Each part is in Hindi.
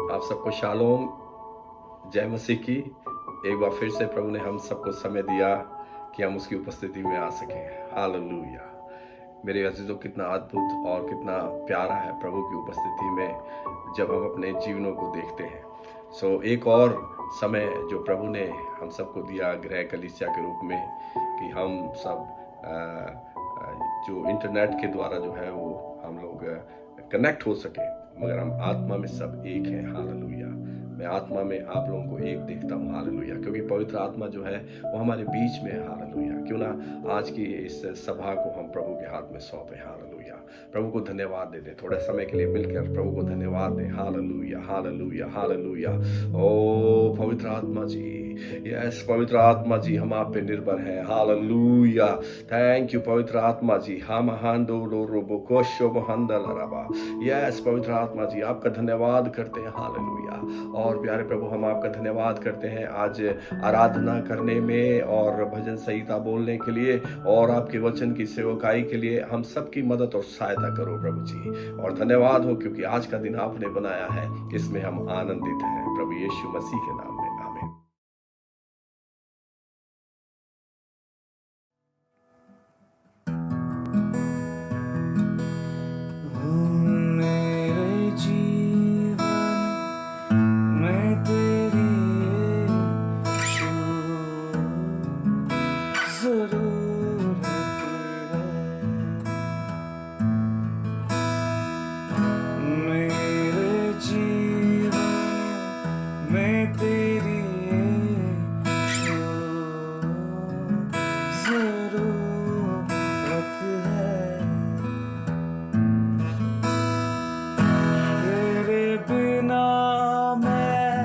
आप सबको शालोम, जय मसीह की। एक बार फिर से प्रभु ने हम सबको समय दिया कि हम उसकी उपस्थिति में आ सकें। हालेलुया। मेरे अजीजों, कितना अद्भुत और कितना प्यारा है प्रभु की उपस्थिति में जब हम अपने जीवनों को देखते हैं। एक और समय जो प्रभु ने हम सबको दिया गृह कलीसिया के रूप में, कि हम सब जो इंटरनेट के द्वारा जो है वो हम लोग कनेक्ट हो सके, मगर हम आत्मा में सब एक हैं। हालेलुया। मैं आत्मा में आप लोगों को एक देखता हूँ। हालेलुया। क्योंकि पवित्र आत्मा जो है वो हमारे बीच में है। हालेलुया। क्यों ना आज की इस सभा को हम प्रभु के हाथ में सौंपे। हालेलुया। प्रभु को धन्यवाद दे दें। थोड़े समय के लिए मिलकर प्रभु को धन्यवाद दें। Hallelujah, hallelujah, hallelujah. ओ पवित्र आत्मा जी, यस पवित्र आत्मा जी, हम आप पे निर्भर हैं। हालेलुया। थैंक यू पवित्र आत्मा जी। हम हांडो रोबो कोशो मोहंदल रबा। यस पवित्र आत्मा जी, आपका धन्यवाद करते हैं। हालेलुया। और प्यारे प्रभु, हम आपका धन्यवाद करते हैं आज आराधना करने में और भजन संहिता बोलने के लिए और आपके वचन की सेवकाई के लिए हम सबकी मदद और सहायता करो प्रभु जी। और धन्यवाद हो क्योंकि आज का दिन आपने बनाया है, इसमें हम आनंदित हैं। प्रभु यीशु मसीह के नाम में आमीन। मेरे जीवन में तेरी यीशु ज़रूरत है। मेरे जीवन में तेरी यीशु ज़रूरत है। तेरे बिना मैं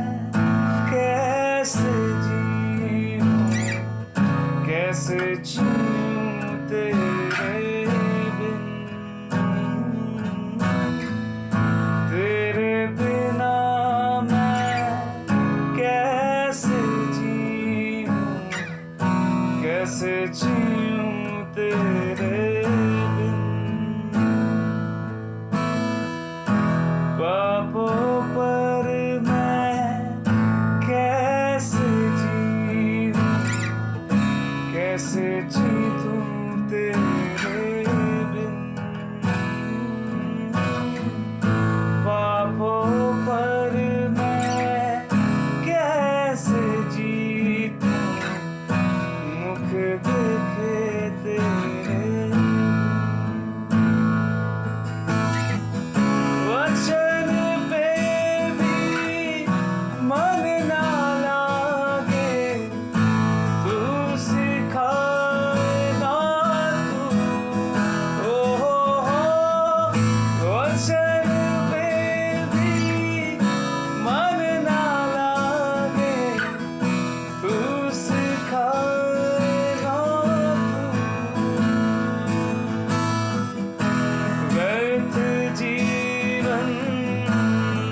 कैसे जीऊं, कैसे जीऊं तेरे बिन। तेरे बिना मैं कैसे जीऊं, कैसे जीऊं तेरे बिन। पापों पर मैं कैसे जीऊं, कैसे जीऊं तेरे बिन। पापों पर मैं कैसे जीऊं, मुख देखे तेरे वचन पे भी मन ना लागे, तू सिखाए ना तू। वचन पे भी मन ना लागे, तू सिखाए ना तू। व्यर्थ जीवन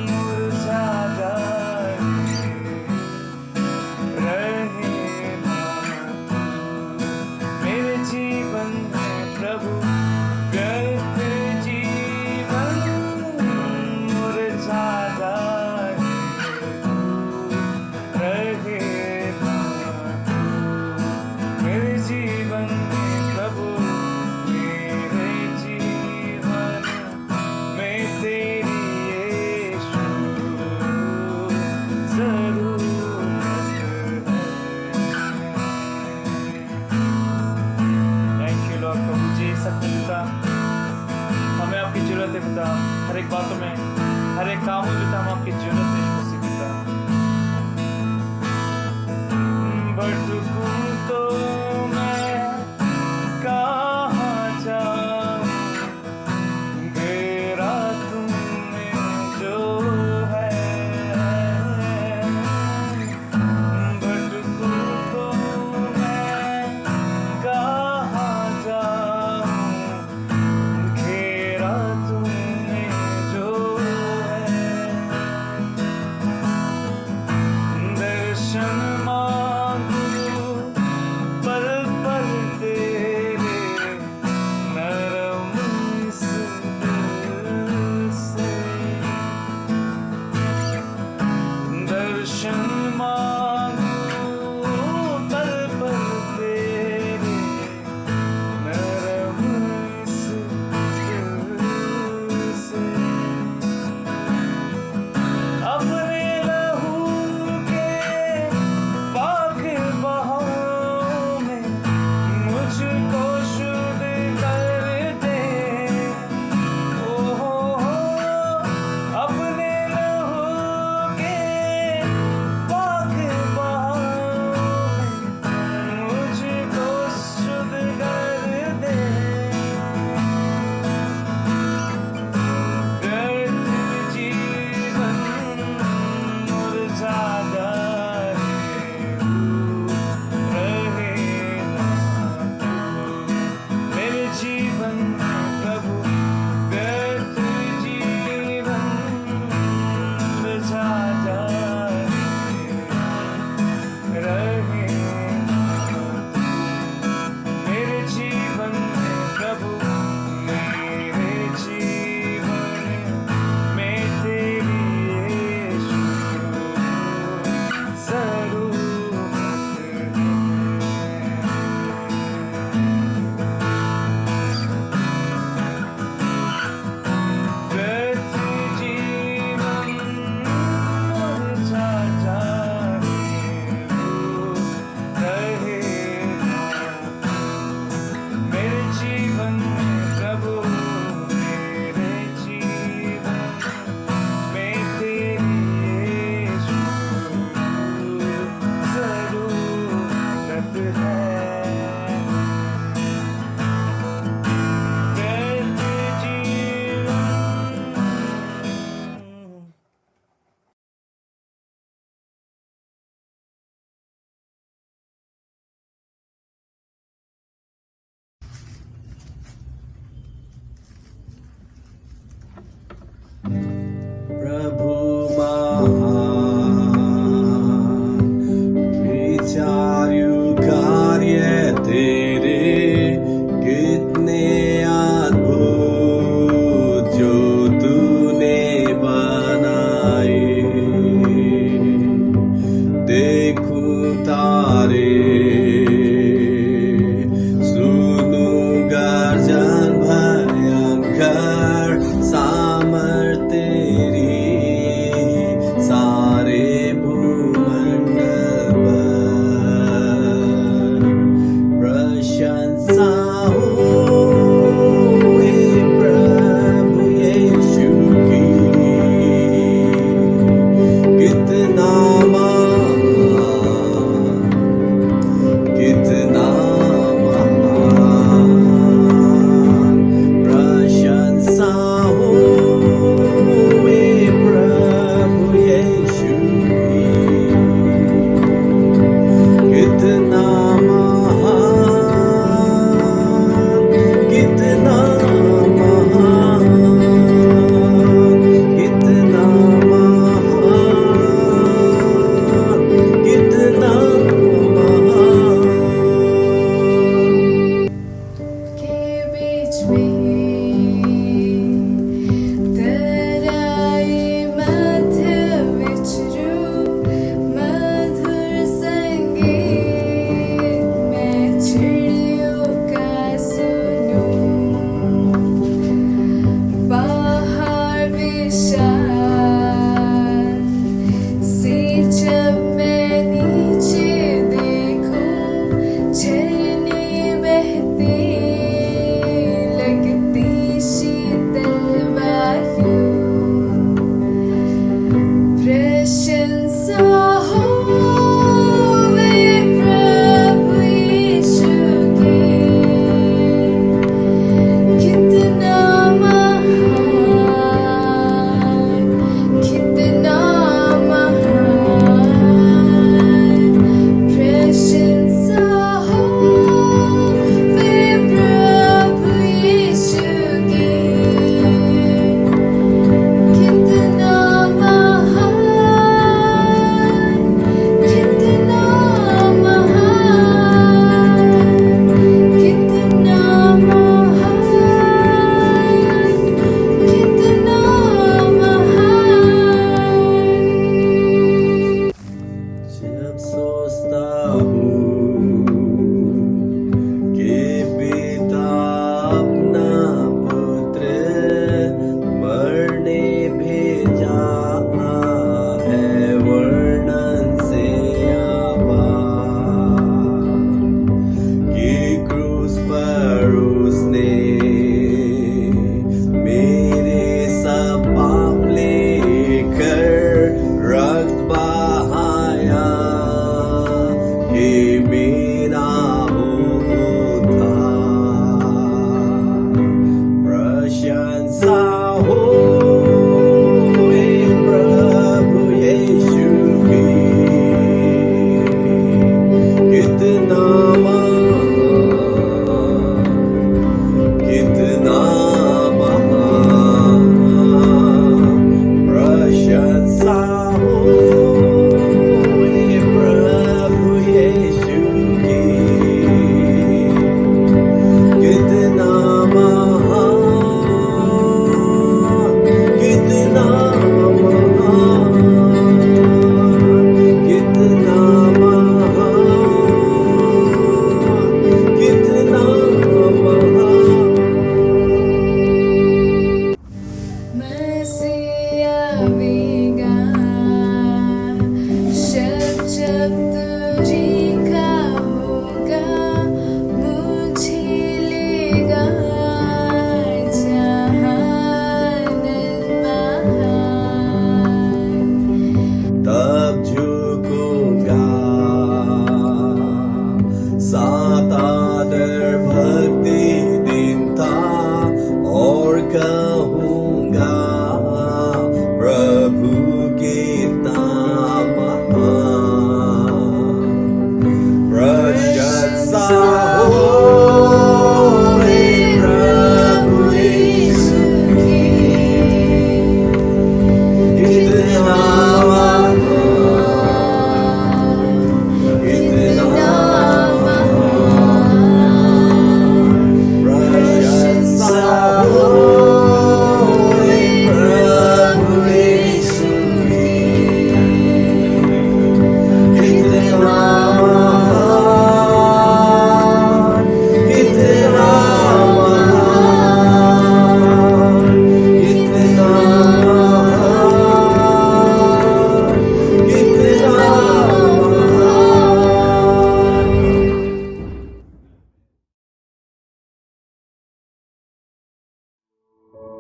मुरझा जाए, रहे ना तू मेरे जीवन में प्रभु। व्यर्थ जीवन मुरझा जाए, तू रहे ना तू मेरे जीवन में प्रभु। मेरे जीवन में तेरी यीशु ज़रूरत है। Thank you Lord. प्रभु जी, सत्य पिता, हमें आपकी जरूरत है पिता। हर एक बातों में, हर एक काम में पिता, हम आपकी जरूरत है यीशु मसीह पिता। भटकूं तो मैं कहाँ जाऊं, घेरा तुमने जो है। भटकूं तो मैं कहाँ जाऊं, घेरा तुमने जो है। दर्शन मांगू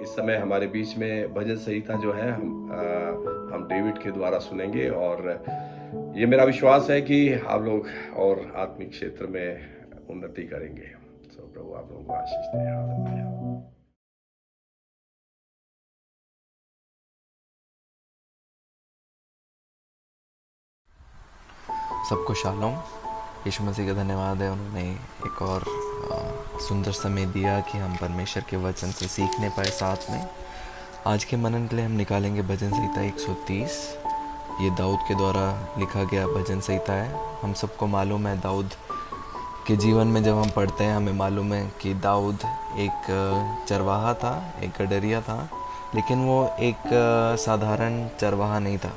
इस समय हमारे बीच में भजन संहिता जो है हम डेविड के द्वारा सुनेंगे, और ये मेरा विश्वास है कि आप लोग और आत्मिक क्षेत्र में उन्नति करेंगे। सो प्रभु आप लोगों को आशीष दे। हालेलुया। सबको शालोम। यीशु मसीह का धन्यवाद है, उन्होंने एक और सुंदर समय दिया कि हम परमेश्वर के वचन से सीखने पाए। साथ में आज के मनन के लिए हम निकालेंगे भजन संहिता 130। ये दाऊद के द्वारा लिखा गया भजन संहिता है। हम सबको मालूम है, दाऊद के जीवन में जब हम पढ़ते हैं हमें मालूम है कि दाऊद एक चरवाहा था, एक गडरिया था, लेकिन वो एक साधारण चरवाहा नहीं था।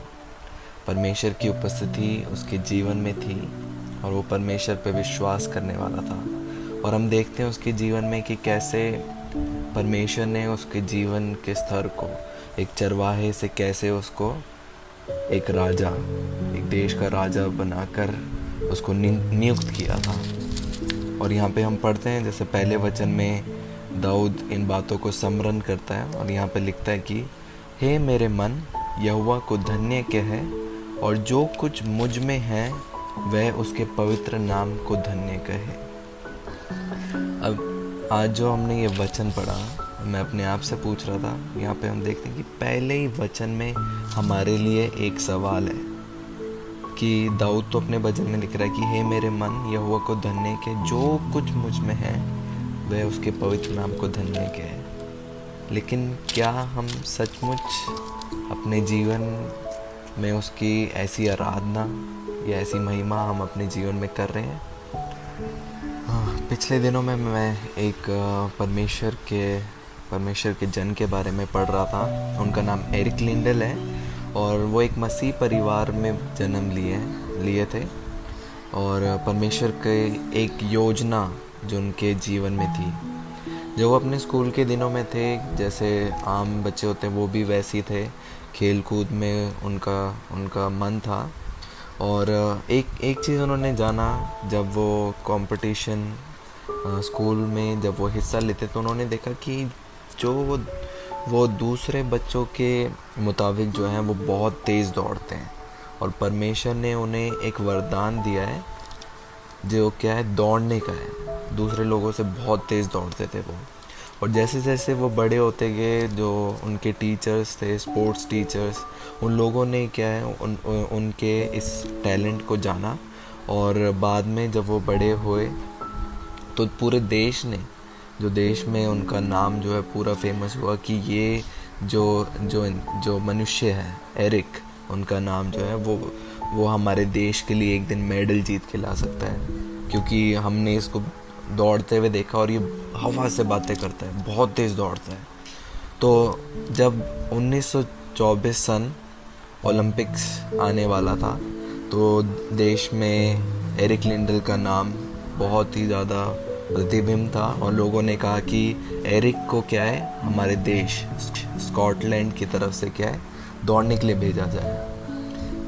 परमेश्वर की उपस्थिति उसके जीवन में थी और वो परमेश्वर पे विश्वास करने वाला था। और हम देखते हैं उसके जीवन में कि कैसे परमेश्वर ने उसके जीवन के स्तर को एक चरवाहे से कैसे उसको एक राजा, एक देश का राजा बनाकर उसको नियुक्त किया था। और यहाँ पे हम पढ़ते हैं, जैसे पहले वचन में दाऊद इन बातों को स्मरण करता है और यहाँ पे लिखता है कि हे मेरे मन, यहोवा को धन्य कह, और जो कुछ मुझ में है वह उसके पवित्र नाम को धन्य कहे। अब आज जो हमने ये वचन पढ़ा, मैं अपने आप से पूछ रहा था, यहाँ पे हम देखते हैं कि पहले ही वचन में हमारे लिए एक सवाल है कि दाऊद तो अपने भजन में लिख रहा है कि हे मेरे मन, यहोवा को धन्य कह, जो कुछ मुझ में है वह उसके पवित्र नाम को धन्य कहे। लेकिन क्या हम सचमुच अपने जीवन में उसकी ऐसी आराधना या ऐसी महिमा हम अपने जीवन में कर रहे हैं? पिछले दिनों में मैं एक परमेश्वर के जन के बारे में पढ़ रहा था। उनका नाम एरिक लिंडल है और वो एक मसीह परिवार में जन्म लिए थे, और परमेश्वर के एक योजना जो उनके जीवन में थी, जो वो अपने स्कूल के दिनों में थे, जैसे आम बच्चे होते हैं वो भी वैसे ही थे। खेल कूद में उनका मन था। और एक चीज़ उन्होंने जाना, जब वो कंपटीशन स्कूल में जब वो हिस्सा लेते तो उन्होंने देखा कि जो वो दूसरे बच्चों के मुताबिक जो हैं वो बहुत तेज़ दौड़ते हैं, और परमेश्वर ने उन्हें एक वरदान दिया है जो क्या है, दौड़ने का है। दूसरे लोगों से बहुत तेज़ दौड़ते थे वो। और जैसे जैसे वो बड़े होते गए, जो उनके टीचर्स थे, स्पोर्ट्स टीचर्स, उन लोगों ने क्या है उनके इस टैलेंट को जाना, और बाद में जब वो बड़े हुए तो पूरे देश ने, जो देश में उनका नाम जो है पूरा फेमस हुआ कि ये जो मनुष्य है एरिक, उनका नाम जो है वो हमारे देश के लिए एक दिन मेडल जीत के ला सकता है, क्योंकि हमने इसको दौड़ते हुए देखा और ये हवा से बातें करता है, बहुत तेज़ दौड़ता है। तो जब 1924 सन ओलंपिक्स आने वाला था तो देश में एरिक लिंडल का नाम बहुत ही ज़्यादा प्रतिबिंब था, और लोगों ने कहा कि एरिक को क्या है, हमारे देश स्कॉटलैंड की तरफ से क्या है, दौड़ने के लिए भेजा जाए।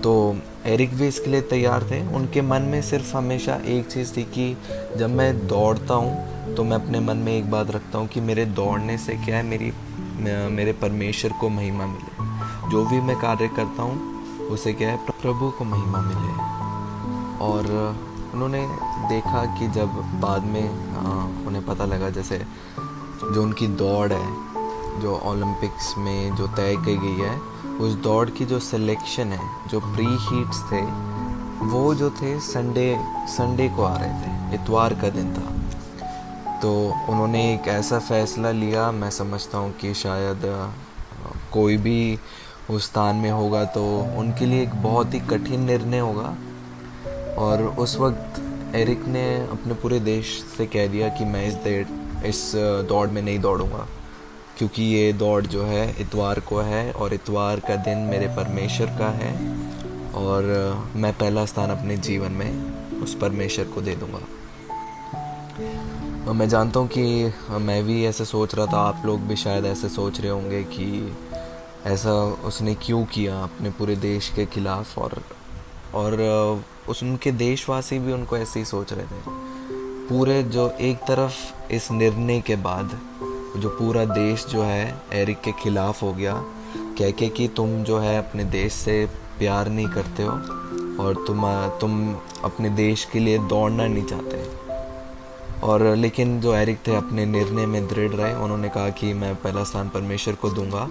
तो एरिक भी इसके लिए तैयार थे। उनके मन में सिर्फ हमेशा एक चीज़ थी कि जब मैं दौड़ता हूँ तो मैं अपने मन में एक बात रखता हूँ कि मेरे दौड़ने से क्या है, मेरे परमेश्वर को महिमा मिले। जो भी मैं कार्य करता हूँ उसे क्या है, प्रभु को महिमा मिले। और उन्होंने देखा कि जब बाद में उन्हें पता लगा, जैसे जो उनकी दौड़ है जो ओलंपिक्स में जो तय की गई है, उस दौड़ की जो सिलेक्शन है, जो प्री हीट्स थे, वो जो थे संडे को आ रहे थे, इतवार का दिन था। तो उन्होंने एक ऐसा फ़ैसला लिया, मैं समझता हूँ कि शायद कोई भी उस स्थान में होगा तो उनके लिए एक बहुत ही कठिन निर्णय होगा। और उस वक्त एरिक ने अपने पूरे देश से कह दिया कि मैं इस दौड़ में नहीं दौड़ूंगा, क्योंकि ये दौड़ जो है इतवार को है, और इतवार का दिन मेरे परमेश्वर का है, और मैं पहला स्थान अपने जीवन में उस परमेश्वर को दे दूंगा। मैं जानता हूँ कि मैं भी ऐसे सोच रहा था, आप लोग भी शायद ऐसे सोच रहे होंगे कि ऐसा उसने क्यों किया अपने पूरे देश के खिलाफ, और उनके देशवासी भी उनको ऐसे ही सोच रहे थे। पूरे जो एक तरफ इस निर्णय के बाद जो पूरा देश जो है एरिक के खिलाफ हो गया, कह के कि तुम जो है अपने देश से प्यार नहीं करते हो और तुम अपने देश के लिए दौड़ना नहीं चाहते। और लेकिन जो एरिक थे अपने निर्णय में दृढ़ रहे। उन्होंने कहा कि मैं पहला स्थान परमेश्वर को दूंगा,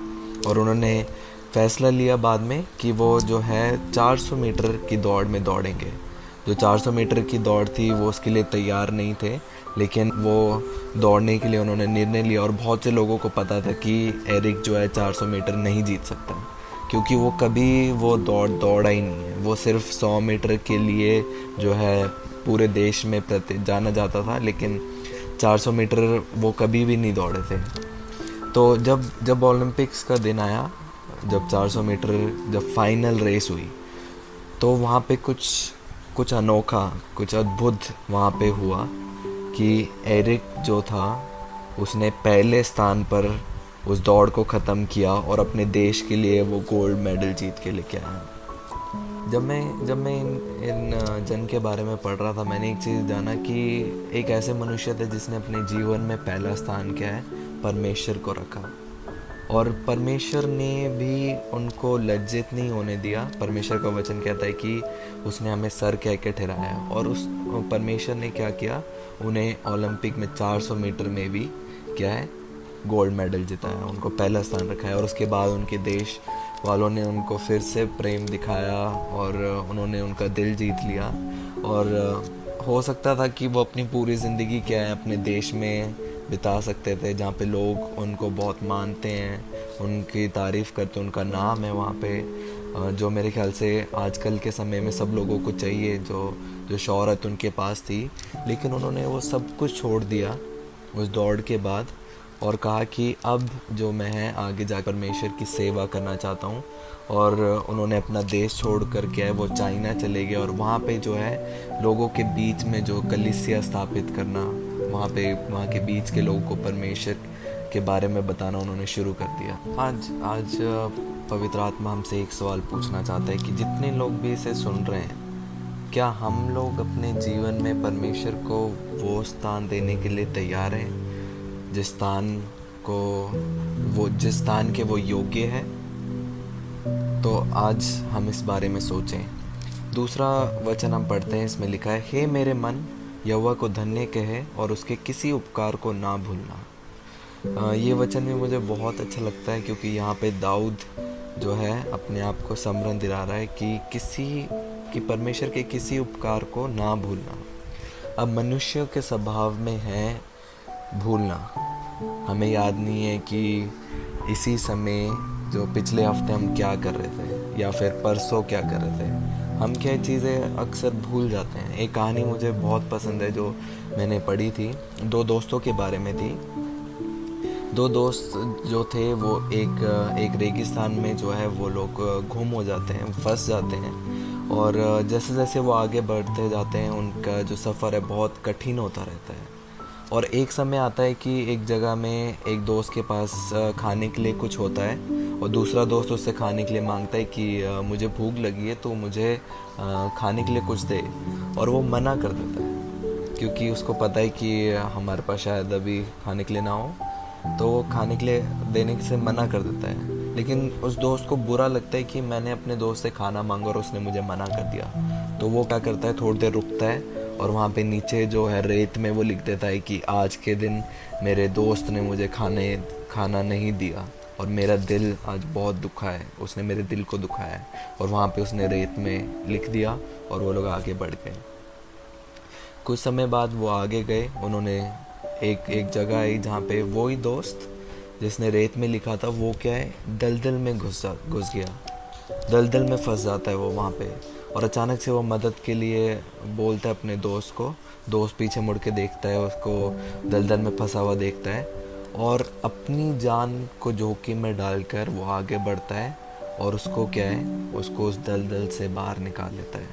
और उन्होंने फैसला लिया बाद में कि वो जो है 400 मीटर की दौड़ में दौड़ेंगे। जो 400 मीटर की दौड़ थी वो उसके लिए तैयार नहीं थे, लेकिन वो दौड़ने के लिए उन्होंने निर्णय लिया। और बहुत से लोगों को पता था कि एरिक जो है 400 मीटर नहीं जीत सकता, क्योंकि वो कभी वो दौड़ा ही नहीं है। वो सिर्फ 100 मीटर के लिए जो है पूरे देश में जाना जाता था, लेकिन 400 मीटर वो कभी भी नहीं दौड़े थे। तो जब ओलंपिक्स का दिन आया, जब 400 मीटर जब फाइनल रेस हुई, तो वहाँ पे कुछ अनोखा, कुछ अद्भुत वहाँ पे हुआ कि एरिक जो था उसने पहले स्थान पर उस दौड़ को ख़त्म किया और अपने देश के लिए वो गोल्ड मेडल जीत के लेके आया। जब मैं इन जन के बारे में पढ़ रहा था, मैंने एक चीज़ जाना कि एक ऐसे मनुष्य थे जिसने अपने जीवन में पहला स्थान क्या है, परमेश्वर को रखा। और परमेश्वर ने भी उनको लज्जित नहीं होने दिया। परमेश्वर का वचन कहता है कि उसने हमें सर कह के ठहराया, और उस परमेश्वर ने क्या किया, उन्हें ओलंपिक में 400 मीटर में भी क्या है, गोल्ड मेडल जिताया, उनको पहला स्थान रखा है। और उसके बाद उनके देश वालों ने उनको फिर से प्रेम दिखाया और उन्होंने उनका दिल जीत लिया। और हो सकता था कि वो अपनी पूरी ज़िंदगी क्या है अपने देश में बिता सकते थे, जहाँ पे लोग उनको बहुत मानते हैं, उनकी तारीफ़ करते हैं, उनका नाम है वहाँ पे, जो मेरे ख्याल से आजकल के समय में सब लोगों को चाहिए, जो शोहरत उनके पास थी। लेकिन उन्होंने वो सब कुछ छोड़ दिया उस दौड़ के बाद और कहा कि अब जो मैं है आगे जाकर परमेश्वर की सेवा करना चाहता हूँ। और उन्होंने अपना देश छोड़ कर क्या है वो चाइना चले गए, और वहाँ पे जो है लोगों के बीच में जो कलीसिया स्थापित करना, वहाँ के बीच के लोगों को परमेश्वर के बारे में बताना उन्होंने शुरू कर दिया। आज पवित्र आत्मा हमसे एक सवाल पूछना चाहता है कि जितने लोग भी इसे सुन रहे हैं, क्या हम लोग अपने जीवन में परमेश्वर को वो स्थान देने के लिए तैयार हैं जिस स्थान के वो योग्य है? तो आज हम इस बारे में सोचें। दूसरा वचन हम पढ़ते हैं, इसमें लिखा है, हे मेरे मन, यहोवा को धन्य कहे और उसके किसी उपकार को ना भूलना। ये वचन भी मुझे बहुत अच्छा लगता है, क्योंकि यहाँ पे दाऊद जो है अपने आप को स्मरण दिला रहा है कि परमेश्वर के किसी उपकार को ना भूलना। अब मनुष्य के स्वभाव में है भूलना। हमें याद नहीं है कि इसी समय जो पिछले हफ्ते हम क्या कर रहे थे या फिर परसों क्या कर रहे थे। हम क्या चीज़ें अक्सर भूल जाते हैं। एक कहानी मुझे बहुत पसंद है जो मैंने पढ़ी थी, दो दोस्तों के बारे में थी। दो दोस्त जो थे वो एक रेगिस्तान में जो है वो लोग गुम हो जाते हैं, फंस जाते हैं। और जैसे जैसे वो आगे बढ़ते जाते हैं उनका जो सफ़र है बहुत कठिन होता रहता है। और एक समय आता है कि एक जगह में एक दोस्त के पास खाने के लिए कुछ होता है और दूसरा दोस्त उससे खाने के लिए मांगता है कि मुझे भूख लगी है तो मुझे खाने के लिए कुछ दे। और वो मना कर देता है, क्योंकि उसको पता है कि हमारे पास शायद अभी खाने के लिए ना हो, तो वो खाने के लिए देने से मना कर देता है। लेकिन उस दोस्त को बुरा लगता है कि मैंने अपने दोस्त से खाना मांगा और उसने मुझे मना कर दिया। तो वो क्या करता है, थोड़ी देर रुकता है और वहाँ पे नीचे जो है रेत में वो लिख देता है कि आज के दिन मेरे दोस्त ने मुझे खाना नहीं दिया और मेरा दिल आज बहुत दुखा है, उसने मेरे दिल को दुखाया है। और वहाँ पे उसने रेत में लिख दिया और वो लोग आगे बढ़ गए। कुछ समय बाद वो आगे गए, उन्होंने एक जगह आई जहाँ पे वही दोस्त जिसने रेत में लिखा था वो क्या है, दलदल में घुस गया, दलदल में फंस जाता है वो वहाँ पे। और अचानक से वो मदद के लिए बोलता है अपने दोस्त को। दोस्त पीछे मुड़ के देखता है, उसको दलदल में फंसा हुआ देखता है और अपनी जान को जोखिम में डालकर वो आगे बढ़ता है और उसको क्या है, उसको उस दलदल से बाहर निकाल लेता है।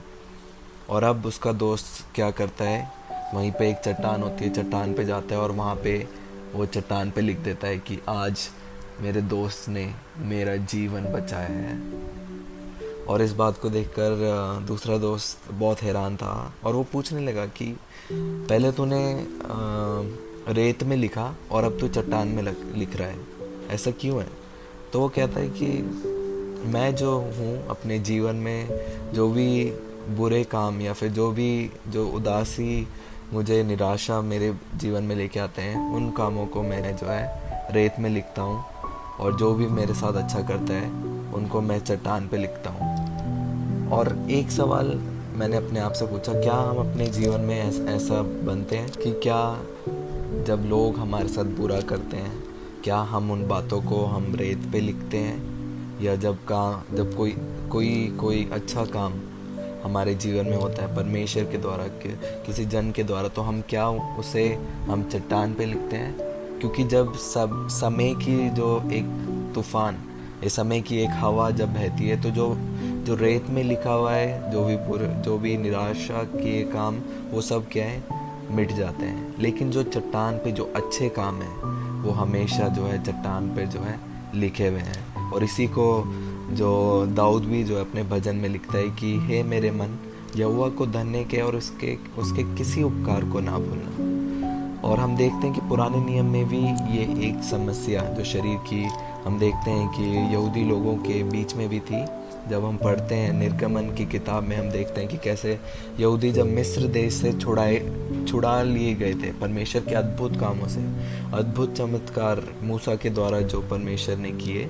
और अब उसका दोस्त क्या करता है, वहीं पे एक चट्टान होती है, चट्टान पे जाता है और वहाँ पे वो चट्टान पे लिख देता है कि आज मेरे दोस्त ने मेरा जीवन बचाया है। और इस बात को देखकर दूसरा दोस्त बहुत हैरान था और वो पूछने लगा कि पहले तूने रेत में लिखा और अब तू चट्टान में लिख रहा है, ऐसा क्यों है? तो वो कहता है कि मैं जो हूँ अपने जीवन में जो भी बुरे काम या फिर जो उदासी मुझे निराशा मेरे जीवन में लेके आते हैं, उन कामों को मैं जो है रेत में लिखता हूँ, और जो भी मेरे साथ अच्छा करता है उनको मैं चट्टान पे लिखता हूँ। और एक सवाल मैंने अपने आप से पूछा, क्या हम अपने जीवन में ऐसा बनते हैं कि क्या जब लोग हमारे साथ बुरा करते हैं, क्या हम उन बातों को हम रेत पे लिखते हैं, या जब कोई अच्छा काम हमारे जीवन में होता है परमेश्वर के द्वारा, किसी जन के द्वारा, तो हम क्या उसे हम चट्टान पे लिखते हैं? क्योंकि जब सब समय की जो एक तूफान, इस समय की एक हवा जब बहती है, तो जो रेत में लिखा हुआ है, जो भी निराशा के काम, वो सब क्या है, मिट जाते हैं। लेकिन जो चट्टान पे जो अच्छे काम हैं वो हमेशा जो है चट्टान पे जो है लिखे हुए हैं। और इसी को जो दाऊद भी जो है अपने भजन में लिखता है कि हे मेरे मन, यहोवा को धन्य के और उसके किसी उपकार को ना भूलना। और हम देखते हैं कि पुराने नियम में भी ये एक समस्या जो शरीर की, हम देखते हैं कि यहूदी लोगों के बीच में भी थी। जब हम पढ़ते हैं निर्गमन की किताब में, हम देखते हैं कि कैसे यहूदी जब मिस्र देश से छुड़ा लिए गए थे परमेश्वर के अद्भुत कामों से, अद्भुत चमत्कार मूसा के द्वारा जो परमेश्वर ने किए,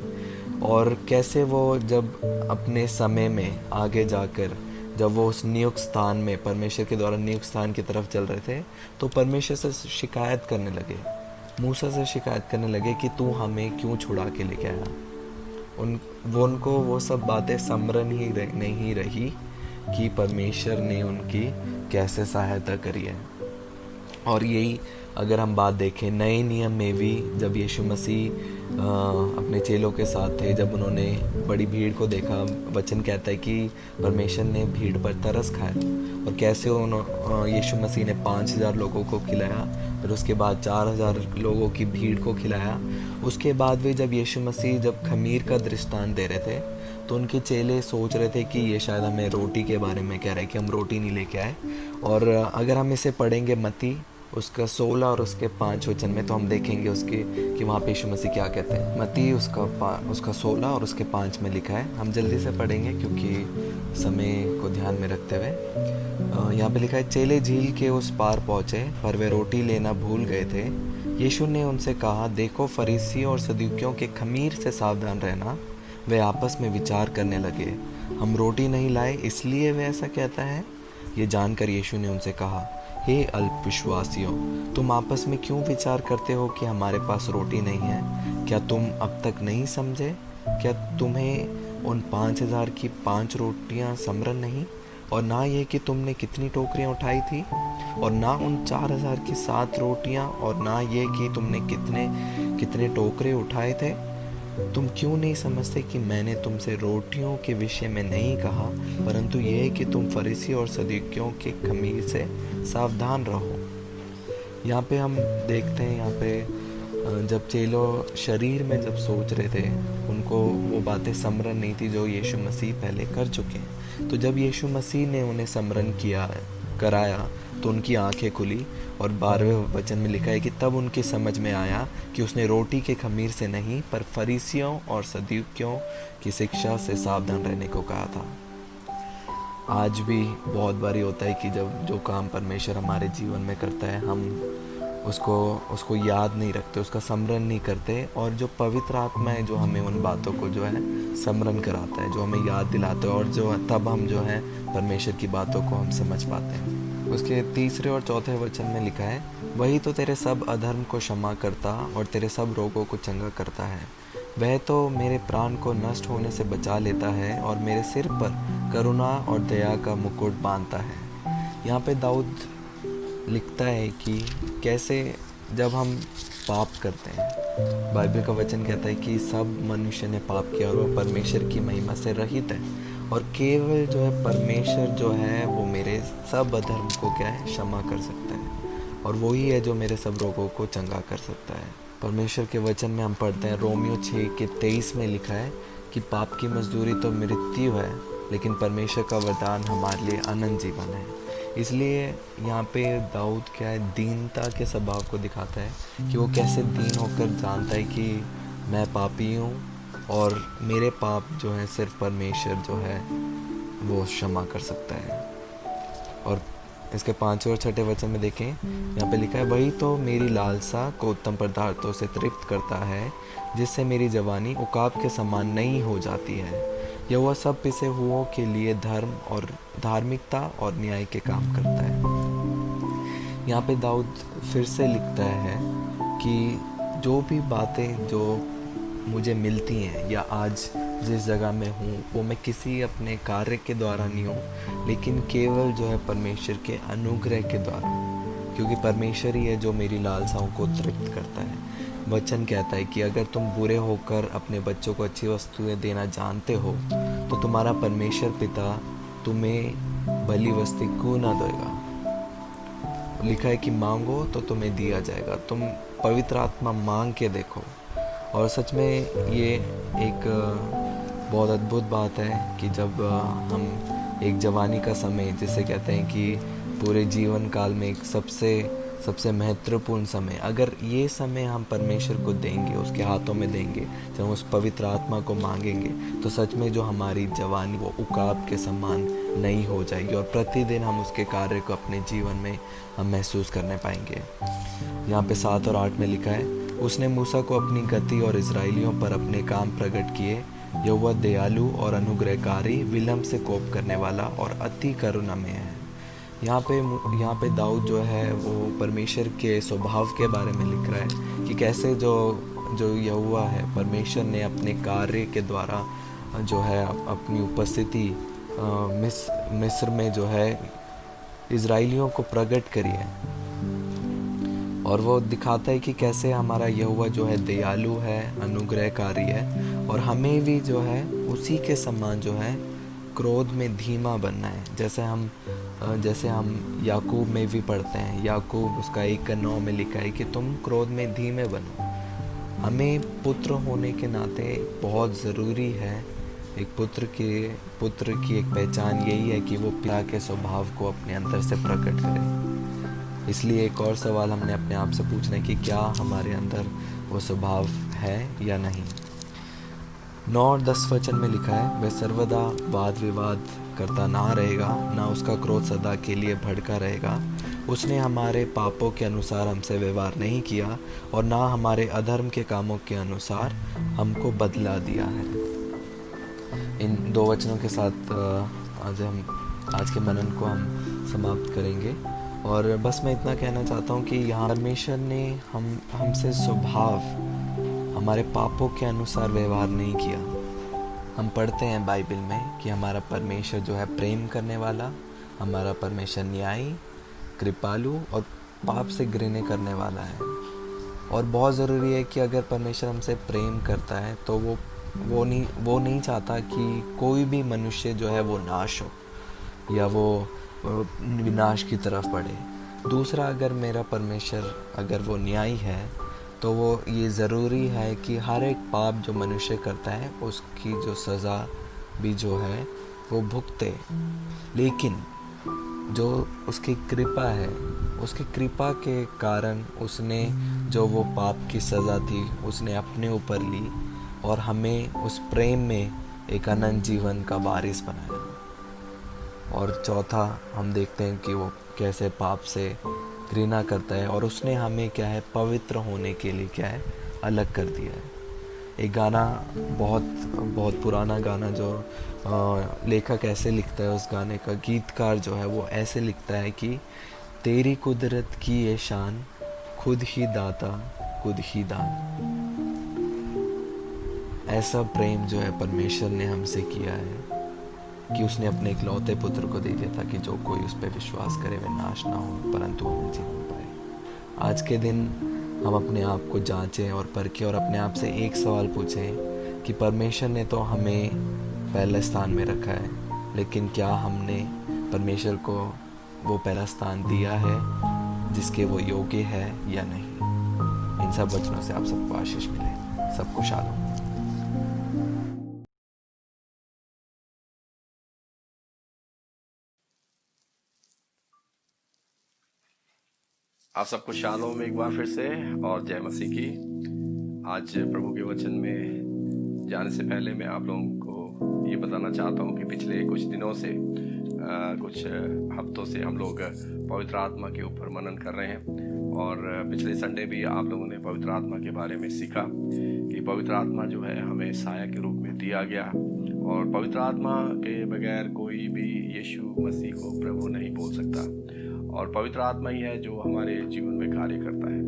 और कैसे वो जब अपने समय में आगे जाकर जब वो उस नियुक्त स्थान में परमेश्वर के द्वारा नियुक्त स्थान की तरफ चल रहे थे, तो परमेश्वर से शिकायत करने लगे, मूसा से शिकायत करने लगे कि तू हमें क्यों छुड़ा के लेके आया। उनको वो सब बातें स्मरण ही नहीं रही कि परमेश्वर ने उनकी कैसे सहायता करी है। और यही अगर हम बात देखें नए नियम में भी, जब यीशु मसीह अपने चेलों के साथ थे, जब उन्होंने बड़ी भीड़ को देखा, वचन कहता है कि परमेश्वर ने भीड़ पर तरस खाया, और कैसे यीशु मसीह ने 5000 लोगों को खिलाया, फिर उसके बाद 4000 लोगों की भीड़ को खिलाया। उसके बाद भी जब यीशु मसीह जब खमीर का दृष्टांत दे रहे थे, तो उनके चेले सोच रहे थे कि ये शायद हमें रोटी के बारे में कह रहे हैं कि हम रोटी नहीं लेके आए। और अगर हम इसे पढ़ेंगे मत्ती उसका 16 और उसके 5 वचन में, तो हम देखेंगे उसके कि वहाँ पे यीशु मसीह क्या कहते हैं। मत्ती उसका 16 और उसके 5 में लिखा है। हम जल्दी से पढ़ेंगे क्योंकि समय को ध्यान में रखते हुए। यहाँ पे लिखा है, चेले झील के उस पार पहुँचे, पर वे रोटी लेना भूल गए थे। यीशु ने उनसे कहा, देखो फरीसियों और सदूकियों के खमीर से सावधान रहना। वे आपस में विचार करने लगे, हम रोटी नहीं लाए इसलिए वे ऐसा कहता है। ये जानकर यीशु ने उनसे कहा, हे अल्पविश्वासियों, तुम आपस में क्यों विचार करते हो कि हमारे पास रोटी नहीं है? क्या तुम अब तक नहीं समझे? क्या तुम्हें उन 5000 की 5 रोटियां स्मरण नहीं, और ना ये कि तुमने कितनी टोकरियां उठाई थी, और ना उन 4000 की 7 रोटियां, और ना ये कि तुमने कितने टोकरे उठाए थे? तुम क्यों नहीं समझते कि मैंने तुमसे रोटियों के विषय में नहीं कहा, परंतु यह कि तुम फरीसी और सदूकियों के खमीर से सावधान रहो। यहाँ पे हम देखते हैं, यहाँ पे जब चेलों शरीर में जब सोच रहे थे, उनको वो बातें स्मरण नहीं थी जो यीशु मसीह पहले कर चुके हैं। तो जब यीशु मसीह ने उन्हें स्मरण कराया, तो उनकी आंखें खुली, और 12वें वचन में लिखा है कि तब उनकी समझ में आया कि उसने रोटी के खमीर से नहीं, पर फरीसियों और सदूकियों की शिक्षा से सावधान रहने को कहा था। आज भी बहुत बारी होता है कि जब जो काम परमेश्वर हमारे जीवन में करता है, हम उसको याद नहीं रखते, उसका स्मरण नहीं करते, और जो पवित्र आत्मा है जो हमें उन बातों को जो है स्मरण कराता है, जो हमें याद दिलाता है, और जो तब हम जो है परमेश्वर की बातों को हम समझ पाते हैं। उसके 3 और 4 वचन में लिखा है, वही तो तेरे सब अधर्म को क्षमा करता और तेरे सब रोगों को चंगा करता है। वह तो मेरे प्राण को नष्ट होने से बचा लेता है और मेरे सिर पर करुणा और दया का मुकुट बांधता है। यहाँ पे दाऊद लिखता है कि कैसे जब हम पाप करते हैं, बाइबल का वचन कहता है कि सब मनुष्य ने पाप किया और वो परमेश्वर की महिमा से रहित है, और केवल जो है परमेश्वर जो है वो मेरे सब अधर्म को क्या है, क्षमा कर सकता है, और वही है जो मेरे सब रोगों को चंगा कर सकता है। परमेश्वर के वचन में हम पढ़ते हैं, रोमियो 6:23 में लिखा है कि पाप की मजदूरी तो मृत्यु है, लेकिन परमेश्वर का वरदान हमारे लिए अनंत जीवन है। इसलिए यहाँ पे दाऊद क्या है, दीनता के स्वभाव को दिखाता है कि वो कैसे दीन होकर जानता है कि मैं पापी हूँ और मेरे पाप जो है सिर्फ परमेश्वर जो है वो क्षमा कर सकता है। और इसके 5वें और 6ठे वचन में देखें, यहाँ पे लिखा है, वही तो मेरी लालसा को उत्तम पदार्थों से तृप्त करता है, जिससे मेरी जवानी उकाब के समान नहीं हो जाती है। यह वह सब पिसे हुओं के लिए धर्म और धार्मिकता और न्याय के काम करता है। यहाँ पे दाऊद फिर से लिखता है कि जो भी बातें जो मुझे मिलती हैं या आज जिस जगह में हूँ वो मैं किसी अपने कार्य के द्वारा नहीं हूँ, लेकिन केवल जो है परमेश्वर के अनुग्रह के द्वारा, क्योंकि परमेश्वर ही है जो मेरी लालसाओं को तृप्त करता है। वचन कहता है कि अगर तुम बुरे होकर अपने बच्चों को अच्छी वस्तुएं देना जानते हो तो तुम्हारा परमेश्वर पिता तुम्हें भली वस्तु क्यों ना देगा। लिखा है कि मांगो तो तुम्हें दिया जाएगा, तुम पवित्र आत्मा मांग के देखो। और सच में ये एक बहुत अद्भुत बात है कि जब हम एक जवानी का समय, जिसे कहते हैं कि पूरे जीवन काल में एक सबसे महत्वपूर्ण समय, अगर ये समय हम परमेश्वर को देंगे, उसके हाथों में देंगे, जब हम उस पवित्र आत्मा को मांगेंगे, तो सच में जो हमारी जवानी वो उकाब के समान नहीं हो जाएगी और प्रतिदिन हम उसके कार्य को अपने जीवन में हम महसूस करने पाएंगे। यहाँ पे 7 और 8 में लिखा है, उसने मूसा को अपनी गति और इजराइलियों पर अपने काम प्रकट किए। यहोवा दयालु और अनुग्रहकारी, विलम्ब से कोप करने वाला और अति करुणामय है। यहाँ पे दाऊद जो है वो परमेश्वर के स्वभाव के बारे में लिख रहा है कि कैसे जो यहोवा है, परमेश्वर ने अपने कार्य के द्वारा जो है अपनी उपस्थिति मिस्र में जो है इजराइलियों को प्रकट करी है। और वो दिखाता है कि कैसे हमारा यहोवा जो है दयालु है, अनुग्रहकारी है, और हमें भी जो है उसी के समान जो है क्रोध में धीमा बनना है। जैसे हम याकूब में भी पढ़ते हैं, याकूब उसका 1:9 में लिखा है कि तुम क्रोध में धीमे बनो। हमें पुत्र होने के नाते बहुत ज़रूरी है, एक पुत्र की एक पहचान यही है कि वो पिता के स्वभाव को अपने अंदर से प्रकट करे। इसलिए एक और सवाल हमने अपने आप से पूछना है कि क्या हमारे अंदर वो स्वभाव है या नहीं। 9 और 10 वचन में लिखा है, वह सर्वदा वाद विवाद करता ना रहेगा, ना उसका क्रोध सदा के लिए भड़का रहेगा। उसने हमारे पापों के अनुसार हमसे व्यवहार नहीं किया और ना हमारे अधर्म के कामों के अनुसार हमको बदला दिया है। इन 2 वचनों के साथ आज के मनन को हम समाप्त करेंगे। और बस मैं इतना कहना चाहता हूँ कि यहाँ परमेश्वर ने हमसे स्वभाव हमारे पापों के अनुसार व्यवहार नहीं किया। हम पढ़ते हैं बाइबल में कि हमारा परमेश्वर जो है प्रेम करने वाला, हमारा परमेश्वर न्यायी, कृपालु और पाप से घृणा करने वाला है। और बहुत ज़रूरी है कि अगर परमेश्वर हमसे प्रेम करता है तो वो नहीं चाहता कि कोई भी मनुष्य जो है वो नाश हो या वो विनाश की तरफ बढ़े। दूसरा, अगर मेरा परमेश्वर अगर वो न्यायी है तो वो ये ज़रूरी है कि हर एक पाप जो मनुष्य करता है उसकी जो सज़ा भी जो है वो भुगते। लेकिन जो उसकी कृपा है, उसकी कृपा के कारण उसने जो वो पाप की सज़ा थी उसने अपने ऊपर ली और हमें उस प्रेम में एक अनंत जीवन का वारिस बनाया। और चौथा, हम देखते हैं कि वो कैसे पाप से घृणा करता है और उसने हमें क्या है पवित्र होने के लिए क्या है अलग कर दिया है। एक गाना, बहुत पुराना गाना, जो लेखक ऐसे लिखता है, उस गाने का गीतकार जो है वो ऐसे लिखता है कि तेरी कुदरत की ये शान, खुद ही दाता खुद ही दान। ऐसा प्रेम जो है परमेश्वर ने हमसे किया है कि उसने अपने इकलौते पुत्र को दे दिया ताकि जो कोई उस पर विश्वास करे वह नाश ना हो परंतु वो जीवन पाए। आज के दिन हम अपने आप को जांचें और परखें और अपने आप से एक सवाल पूछें कि परमेश्वर ने तो हमें पहले स्थान में रखा है, लेकिन क्या हमने परमेश्वर को वो पहला स्थान दिया है जिसके वो योग्य है या नहीं। इन सब वचनों से आप सबको आशीष मिले। सबको शालोम। आप सबको शालोम एक बार फिर से और जय मसीह की। आज प्रभु के वचन में जाने से पहले मैं आप लोगों को ये बताना चाहता हूँ कि पिछले कुछ दिनों से कुछ हफ्तों से हम लोग पवित्र आत्मा के ऊपर मनन कर रहे हैं और पिछले संडे भी आप लोगों ने पवित्र आत्मा के बारे में सीखा कि पवित्र आत्मा जो है हमें साया के रूप में दिया गया और पवित्र आत्मा के बगैर कोई भी यीशु मसीह को प्रभु नहीं बोल सकता और पवित्र आत्मा ही है जो हमारे जीवन में कार्य करता है।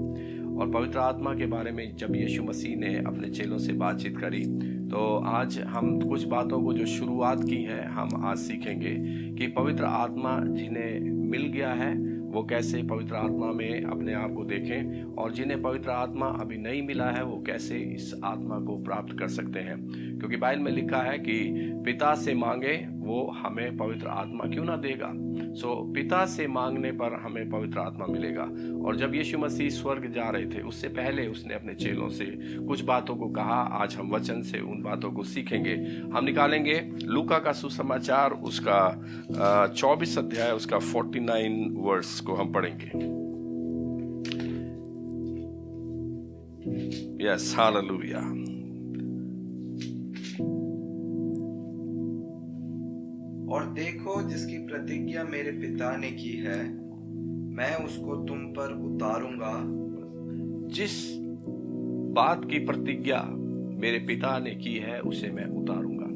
और पवित्र आत्मा के बारे में जब यीशु मसीह ने अपने चेलों से बातचीत करी तो आज हम कुछ बातों को जो शुरुआत की है हम आज सीखेंगे कि पवित्र आत्मा जिन्हें मिल गया है वो कैसे पवित्र आत्मा में अपने आप को देखें और जिन्हें पवित्र आत्मा अभी नहीं मिला है वो कैसे इस आत्मा को प्राप्त कर सकते हैं। क्योंकि बाइबल में लिखा है कि पिता से मांगे वो हमें पवित्र आत्मा क्यों ना देगा। सो पिता से मांगने पर हमें पवित्र आत्मा मिलेगा। और जब यीशु मसीह स्वर्ग जा रहे थे उससे पहले उसने अपने चेलों से कुछ बातों को कहा। आज हम वचन से उन बातों को सीखेंगे। हम निकालेंगे लूका का सुसमाचार उसका 24 अध्याय उसका 49 वर्स को हम पढ़ेंगे। Yes, hallelujah. और देखो, जिसकी प्रतिज्ञा मेरे पिता ने की है मैं उसको तुम पर उतारूंगा। जिस बात की प्रतिज्ञा मेरे पिता ने की है उसे मैं उतारूंगा।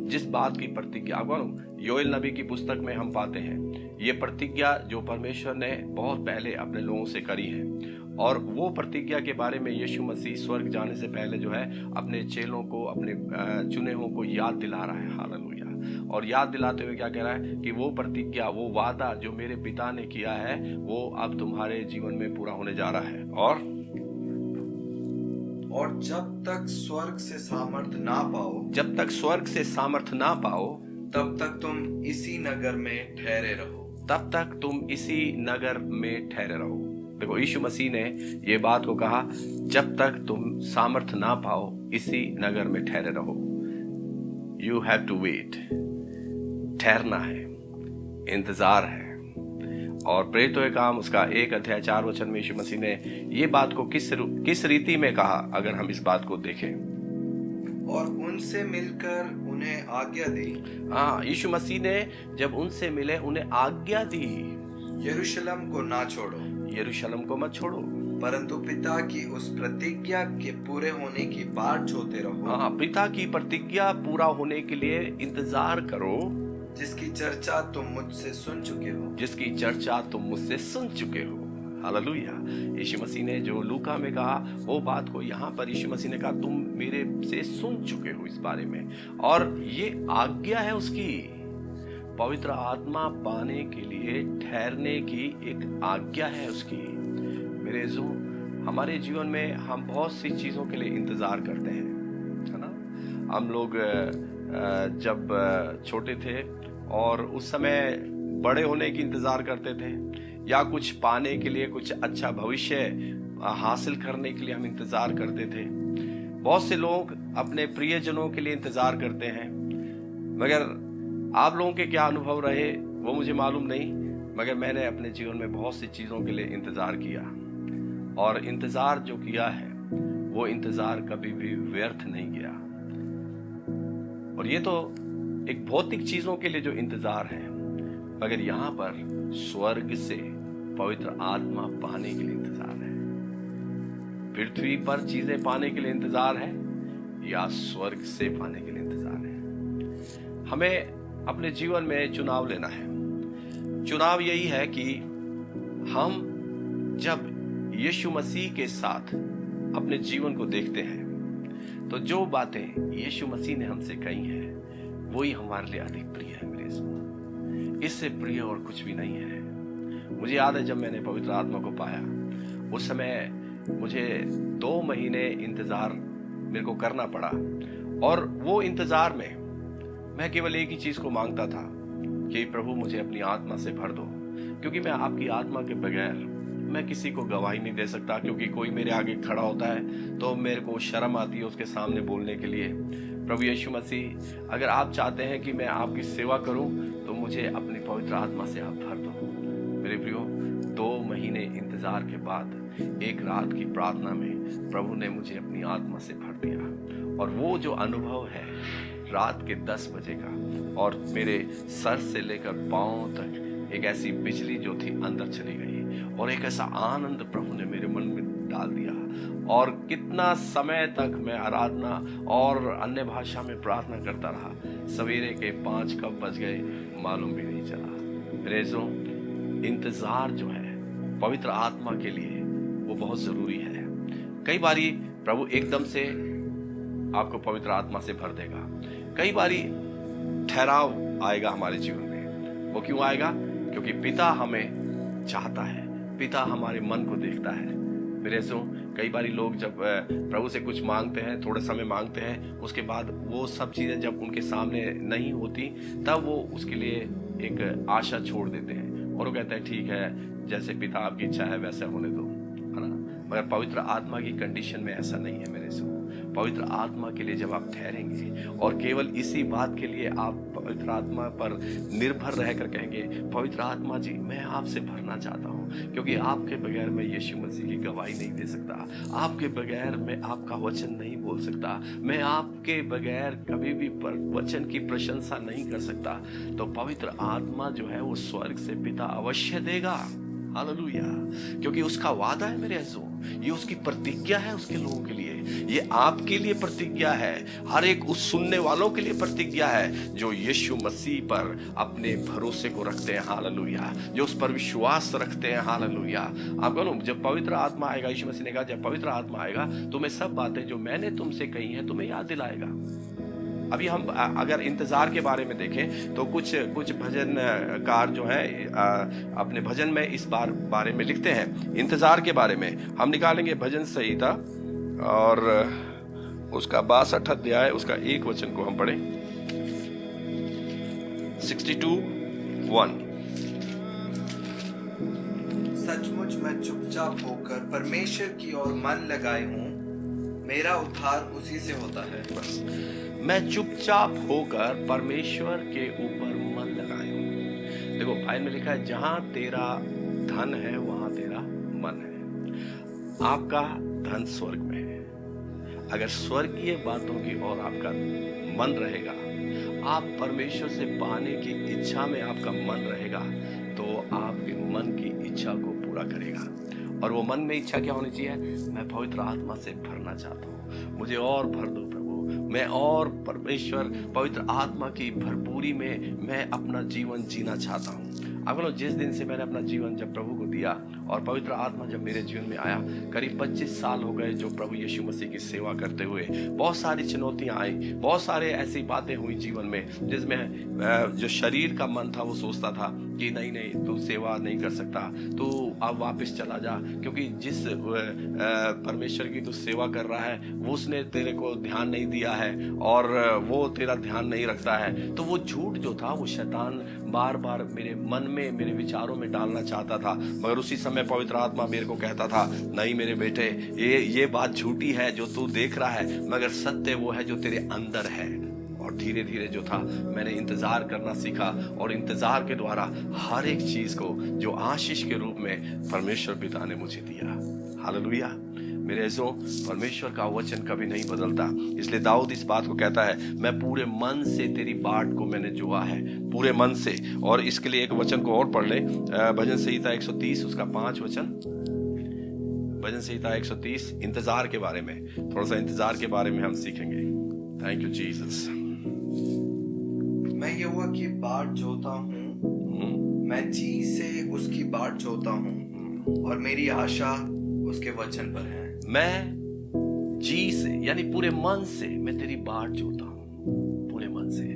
जिस बात की प्रतिज्ञा, आपको योएल नबी की पुस्तक में हम पाते हैं ये प्रतिज्ञा जो परमेश्वर ने बहुत पहले अपने लोगों से करी है और वो प्रतिज्ञा के बारे में यीशु मसीह स्वर्ग जाने से पहले जो है अपने चेलों को, अपने चुने हुओं को याद दिला रहा है। हालेलुया। और याद दिलाते हुए क्या कह रहा है कि वो प्रतिज्ञा, वो वादा जो मेरे पिता ने किया है वो अब तुम्हारे जीवन में पूरा होने जा रहा है। और जब तक स्वर्ग से सामर्थ ना पाओ, जब तक स्वर्ग से सामर्थ ना पाओ तब तक तुम इसी नगर में ठहरे रहो। तब तक तुम इसी नगर में ठहरे रहो। देखो, यीशु मसीह ने ये बात को कहा, जब तक तुम सामर्थ ना पाओ इसी नगर में ठहरे रहो। You have to wait. ठहरना है, इंतजार है। और प्रेरितों के काम उसका 1 अध्याय 4 वचन में यीशु मसीह ने ये बात को किस रीति में कहा, अगर हम इस बात को देखें। और उनसे मिलकर उन्हें आज्ञा दी। हाँ, यीशु मसीह ने जब उनसे मिले उन्हें आज्ञा दी, यरूशलेम को ना छोड़ो, यरूशलेम को मत छोड़ो, परंतु पिता की उस प्रतिज्ञा के पूरे होने की बाट जोते रहो। हाँ, पिता की प्रतिज्ञा पूरा होने के लिए इंतजार करो, जिसकी चर्चा तुम मुझसे सुन चुके हो। जिसकी चर्चा तुम मुझसे सुन चुके हो। हालेलुया। यीशु मसीह ने जो लूका में कहा वो बात को यहाँ पर यीशु मसीह ने कहा तुम मेरे से सुन चुके हो इस बारे में। और ये आज्ञा है उसकी, पवित्र आत्मा पाने के लिए ठहरने की एक आज्ञा है उसकी। मेरे जो हमारे जीवन में हम बहुत सी चीज़ों के लिए इंतज़ार करते हैं, है ना। हम लोग जब छोटे थे और उस समय बड़े होने की इंतज़ार करते थे या कुछ पाने के लिए, कुछ अच्छा भविष्य हासिल करने के लिए हम इंतज़ार करते थे। बहुत से लोग अपने प्रियजनों के लिए इंतज़ार करते हैं, मगर आप लोगों के क्या अनुभव रहे वो मुझे मालूम नहीं, मगर मैंने अपने जीवन में बहुत सी चीज़ों के लिए इंतज़ार किया और इंतज़ार जो किया है वो इंतज़ार कभी भी व्यर्थ नहीं गया। और ये तो एक भौतिक चीज़ों के लिए जो इंतज़ार है, मगर यहाँ पर स्वर्ग से पवित्र आत्मा पाने के लिए इंतज़ार है। पृथ्वी पर चीज़ें पाने के लिए इंतज़ार है या स्वर्ग से पाने के लिए इंतज़ार है। हमें अपने जीवन में चुनाव लेना है। चुनाव यही है कि हम जब यीशु मसीह के साथ अपने जीवन को देखते हैं तो जो बातें यीशु मसीह ने हमसे कही हैं वही हमारे लिए अधिक प्रिय है। मेरे इससे प्रिय और कुछ भी नहीं है। मुझे याद है जब मैंने पवित्र आत्मा को पाया उस समय मुझे 2 महीने इंतज़ार मेरे को करना पड़ा और वो इंतज़ार में मैं केवल एक ही चीज़ को मांगता था कि प्रभु मुझे अपनी आत्मा से भर दो, क्योंकि मैं आपकी आत्मा के बगैर मैं किसी को गवाही नहीं दे सकता। क्योंकि कोई मेरे आगे खड़ा होता है तो मेरे को शर्म आती है उसके सामने बोलने के लिए। प्रभु यीशु मसीह, अगर आप चाहते हैं कि मैं आपकी सेवा करूं तो मुझे अपनी पवित्र आत्मा से आप भर दो। मेरे प्रियो, 2 महीने इंतजार के बाद एक रात की प्रार्थना में प्रभु ने मुझे अपनी आत्मा से भर दिया। और वो जो अनुभव है रात के 10 बजे का, और मेरे सर से लेकर पांव तक एक ऐसी बिजली जो थी अंदर चली गई, और एक ऐसा आनंद प्रभु ने मेरे मन में डाल दिया। और कितना समय तक मैं आराधना और अन्य भाषा में प्रार्थना करता रहा, सवेरे के 5 कब बज गए मालूम भी नहीं चला। रेजों, इंतजार जो है पवित्र आत्मा के लिए वो बहुत जरूरी है। कई बारी प्रभु एकदम से आपको पवित्र आत्मा से भर देगा, कई बारी ठहराव आएगा हमारे जीवन में। वो क्यों आएगा? क्योंकि पिता हमें चाहता है, पिता हमारे मन को देखता है। मेरे सो कई बारी लोग जब प्रभु से कुछ मांगते हैं, थोड़े समय मांगते हैं, उसके बाद वो सब चीज़ें जब उनके सामने नहीं होती, तब वो उसके लिए एक आशा छोड़ देते हैं और वो कहते हैं ठीक है, जैसे पिता आपकी इच्छा है वैसे होने दो, है ना। मगर पवित्र आत्मा की कंडीशन में ऐसा नहीं है मेरे सो। पवित्र आत्मा के लिए जब आप ठहरेंगे और केवल इसी बात के लिए आप पवित्र आत्मा पर निर्भर रहकर कहेंगे, पवित्र आत्मा जी मैं आपसे भरना चाहता हूँ, क्योंकि आपके बगैर मैं यीशु मसीह की गवाही नहीं दे सकता, आपके बगैर मैं आपका वचन नहीं बोल सकता, मैं आपके बगैर कभी भी वचन की प्रशंसा नहीं कर सकता। तो पवित्र आत्मा जो है वो स्वर्ग से पिता अवश्य देगा। हालेलुया, क्योंकि उसका वादा है मेरे अज़ीज़ों, ये उसकी प्रतिज्ञा है उसके लोगों के लिए, ये आपके लिए प्रतिज्ञा है, हर एक उस सुनने वालों के लिए प्रतिज्ञा है जो यीशु मसीह पर अपने भरोसे को रखते हैं। हालेलुया, जो उस पर विश्वास रखते हैं। हालेलुया। आप कहो जब पवित्र आत्मा आएगा, यीशु मसीह ने कहा जब पवित्र आत्मा आएगा तुम्हें सब बातें जो मैंने तुमसे कही हैं तुम्हें याद दिलाएगा। अभी हम अगर इंतजार के बारे में देखें तो कुछ भजनकार जो हैं अपने भजन में इस बारे में लिखते हैं, इंतजार के बारे में। हम निकालेंगे भजन संहिता और उसका 62 अध्याय, उसका 1 वचन को हम पढ़ें। 62:1। सचमुच मैं चुपचाप होकर परमेश्वर की ओर मन लगाए हूँ, मेरा उद्धार उसी से होता है। बस, मैं चुपचाप होकर परमेश्वर के ऊपर मन लगाए हूँ। देखो बाइबल में लिखा है जहां तेरा धन है वहां तेरा मन है। आपका धन स्वर्ग में है। अगर स्वर्गीय बातों की ओर आपका मन रहेगा, आप परमेश्वर से पाने की इच्छा में आपका मन रहेगा, तो आपके मन की इच्छा को पूरा करेगा। और वो मन में इच्छा क्या होनी चाहिए? मैं पवित्र आत्मा से भरना चाहता हूँ, मुझे और भर दो प्रभु, मैं और परमेश्वर पवित्र आत्मा की भरपूरी में मैं अपना जीवन जीना चाहता हूँ। आप लोग, जिस दिन से मैंने अपना जीवन जब प्रभु को दिया और पवित्र आत्मा जब मेरे जीवन में आया, करीब 25 साल हो गए जो प्रभु यीशु मसीह की सेवा करते हुए। बहुत सारी चुनौतियां आई, बहुत सारे ऐसी बातें हुई जीवन में जिसमें जो शरीर का मन था वो सोचता था कि नहीं नहीं तू सेवा नहीं कर सकता, तू अब वापस चला जा, क्योंकि जिस परमेश्वर की तू सेवा कर रहा है वो उसने तेरे को ध्यान नहीं दिया है और वो तेरा ध्यान नहीं रखता है। तो वो झूठ जो था वो शैतान बार बार मेरे मन में, मेरे विचारों में डालना चाहता था। मगर उसी समय पवित्र आत्मा मेरे को कहता था, नहीं मेरे बेटे, ये बात झूठी है जो तू देख रहा है, मगर सत्य वो है जो तेरे अंदर है। और धीरे धीरे जो था मैंने इंतजार करना सीखा, और इंतजार के द्वारा हर एक चीज को जो आशीष के रूप में परमेश्वर पिता ने मुझे दिया। हालेलुया। मेरे ऐसो, परमेश्वर का वचन कभी नहीं बदलता। इसलिए दाऊद इस बात को कहता है, मैं पूरे मन से तेरी बाट को मैंने जोआ है, पूरे मन से। और इसके लिए एक वचन को और पढ़ ले, भजन संहिता 130 उसका 5 वचन। भजन संहिता 130 इंतजार के बारे में, थोड़ा सा इंतजार के बारे में हम सीखेंगे। Thank you Jesus. मैं यहोवा की बाट जोता हूँ, मैं जी से उसकी बाट जोता हूँ, और मेरी आशा उसके वचन पर है। मैं जी से यानी पूरे मन से मैं तेरी बाट जोता हूँ, पूरे मन से।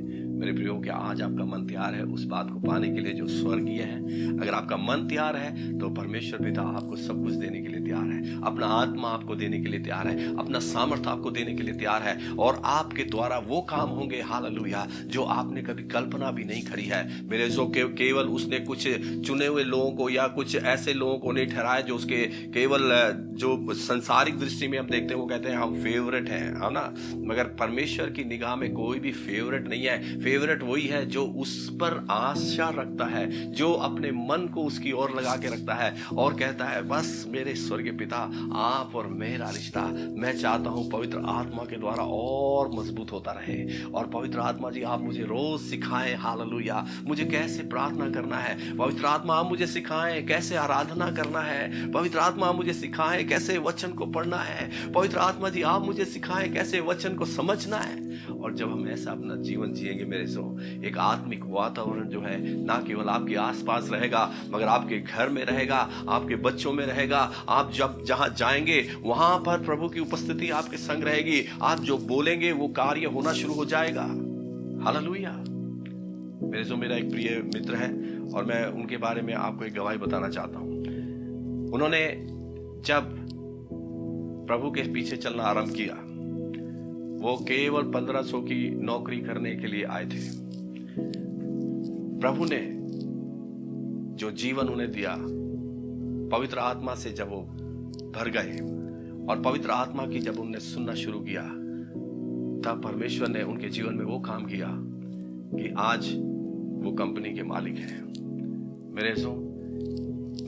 मेरे प्रियो, क्या आज आपका मन तैयार है उस बात को पाने के लिए जो स्वर्गीय है? अगर आपका मन तैयार है तो परमेश्वर पिता आपको सब कुछ देने के लिए तैयार है, अपना आत्मा आपको देने के लिए तैयार है, अपना सामर्थ्य आपको देने के लिए तैयार है, और आपके द्वारा वो काम होंगे, हालेलुया, जो आपने कभी कल्पना भी नहीं करी है। मेरे जो केवल उसने कुछ चुने हुए लोगों को या कुछ ऐसे लोगों को नहीं ठहराया जो उसके केवल जो संसारिक दृष्टि में हम देखते हैं वो कहते हैं हम फेवरेट हैं, है ना। मगर परमेश्वर की निगाह में कोई भी फेवरेट नहीं है। फेवरेट वही है जो उस पर आशा रखता है, जो अपने मन को उसकी ओर लगा के रखता है और कहता है बस मेरे स्वर्गीय पिता, आप और मेरा रिश्ता मैं चाहता हूं पवित्र आत्मा के द्वारा और मजबूत होता रहे। और पवित्र आत्मा जी आप मुझे रोज सिखाएं, हालेलुया, मुझे कैसे प्रार्थना करना है। पवित्र आत्मा आप मुझे सिखाएं कैसे आराधना करना है। पवित्र आत्मा आप मुझे सिखाएं कैसे वचन को पढ़ना है। पवित्र आत्मा जी आप मुझे सिखाएं कैसे वचन को समझना है। और जब हम ऐसा अपना जीवन जिएंगे मेरे सो, एक आत्मिक वातावरण जो है ना केवल आपके आसपास रहेगा मगर आपके घर में रहेगा, आपके बच्चों में रहेगा। आप जब जहां जाएंगे वहां पर प्रभु की उपस्थिति आपके संग रहेगी। आप जो बोलेंगे वो कार्य होना शुरू हो जाएगा। हालेलुया। मेरे जो मेरा एक प्रिय मित्र है और मैं उनके बारे में आपको एक गवाही बताना चाहता हूं। उन्होंने जब प्रभु के पीछे चलना आरंभ किया, वो केवल 1500 की नौकरी करने के लिए आए थे। प्रभु ने जो जीवन उन्हें दिया, पवित्र आत्मा से जब वो भर गए और पवित्र आत्मा की जब उन्हें सुनना शुरू किया, तब परमेश्वर ने उनके जीवन में वो काम किया कि आज वो कंपनी के मालिक हैं। मेरे सो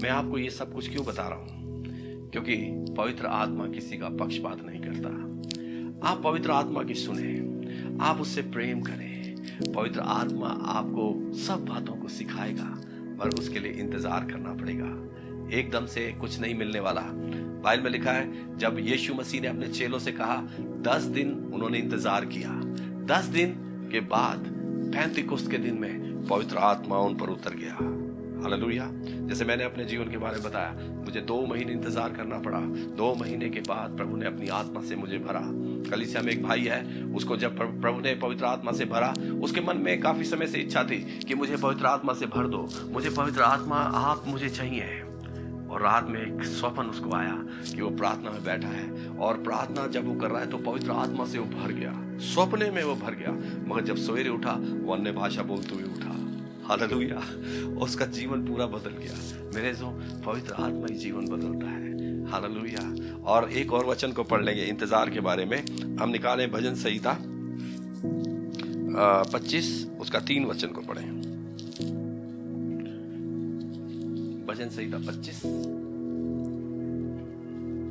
मैं आपको ये सब कुछ क्यों बता रहा हूं? क्योंकि पवित्र आत्मा किसी का पक्षपात नहीं करता। आप पवित्र आत्मा की सुने, आप उससे प्रेम करें। पवित्र आत्मा आपको सब बातों को सिखाएगा, पर उसके लिए इंतजार करना पड़ेगा। एकदम से कुछ नहीं मिलने वाला। बाइबल में लिखा है जब यीशु मसीह ने अपने चेलों से कहा, 10 दिन उन्होंने इंतजार किया। 10 दिन के बाद पेंतिकुस्त के दिन में पवित्र आत्मा उन पर उतर गया। हालेलुया। जैसे मैंने अपने जीवन के बारे में बताया, मुझे 2 महीने इंतजार करना पड़ा। 2 महीने के बाद प्रभु ने अपनी आत्मा से मुझे भरा। कलीसिया में एक भाई है, उसको जब प्रभु ने पवित्र आत्मा से भरा, उसके मन में काफी समय से इच्छा थी कि मुझे पवित्र आत्मा से भर दो, मुझे पवित्र आत्मा, आप मुझे चाहिए। और रात में एक स्वप्न उसको आया कि वो प्रार्थना में बैठा है और प्रार्थना जब वो कर रहा है तो पवित्र आत्मा से वो भर गया। स्वप्ने में वो भर गया, मगर जब सवेरे उठा वो अन्य भाषा बोलते हुए उठा। हालेलुया। उसका जीवन पूरा बदल गया। मेरे जो पवित्र आत्मा ही जीवन बदलता है। हालेलुया। और एक और वचन को पढ़ लेंगे इंतजार के बारे में। हम निकालें भजन संहिता 25 उसका 3 वचन को पढ़ें। भजन संहिता 25।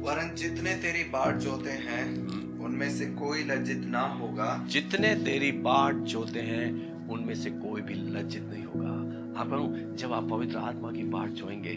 वरन जितने तेरी बाट जोते हैं उनमें से कोई लज्जित ना होगा। जितने तेरी बाट जोते हैं उनमें से कोई भी लज्जित नहीं होगा। आप कहूं, जब आप पवित्र आत्मा की बाट जोएंगे,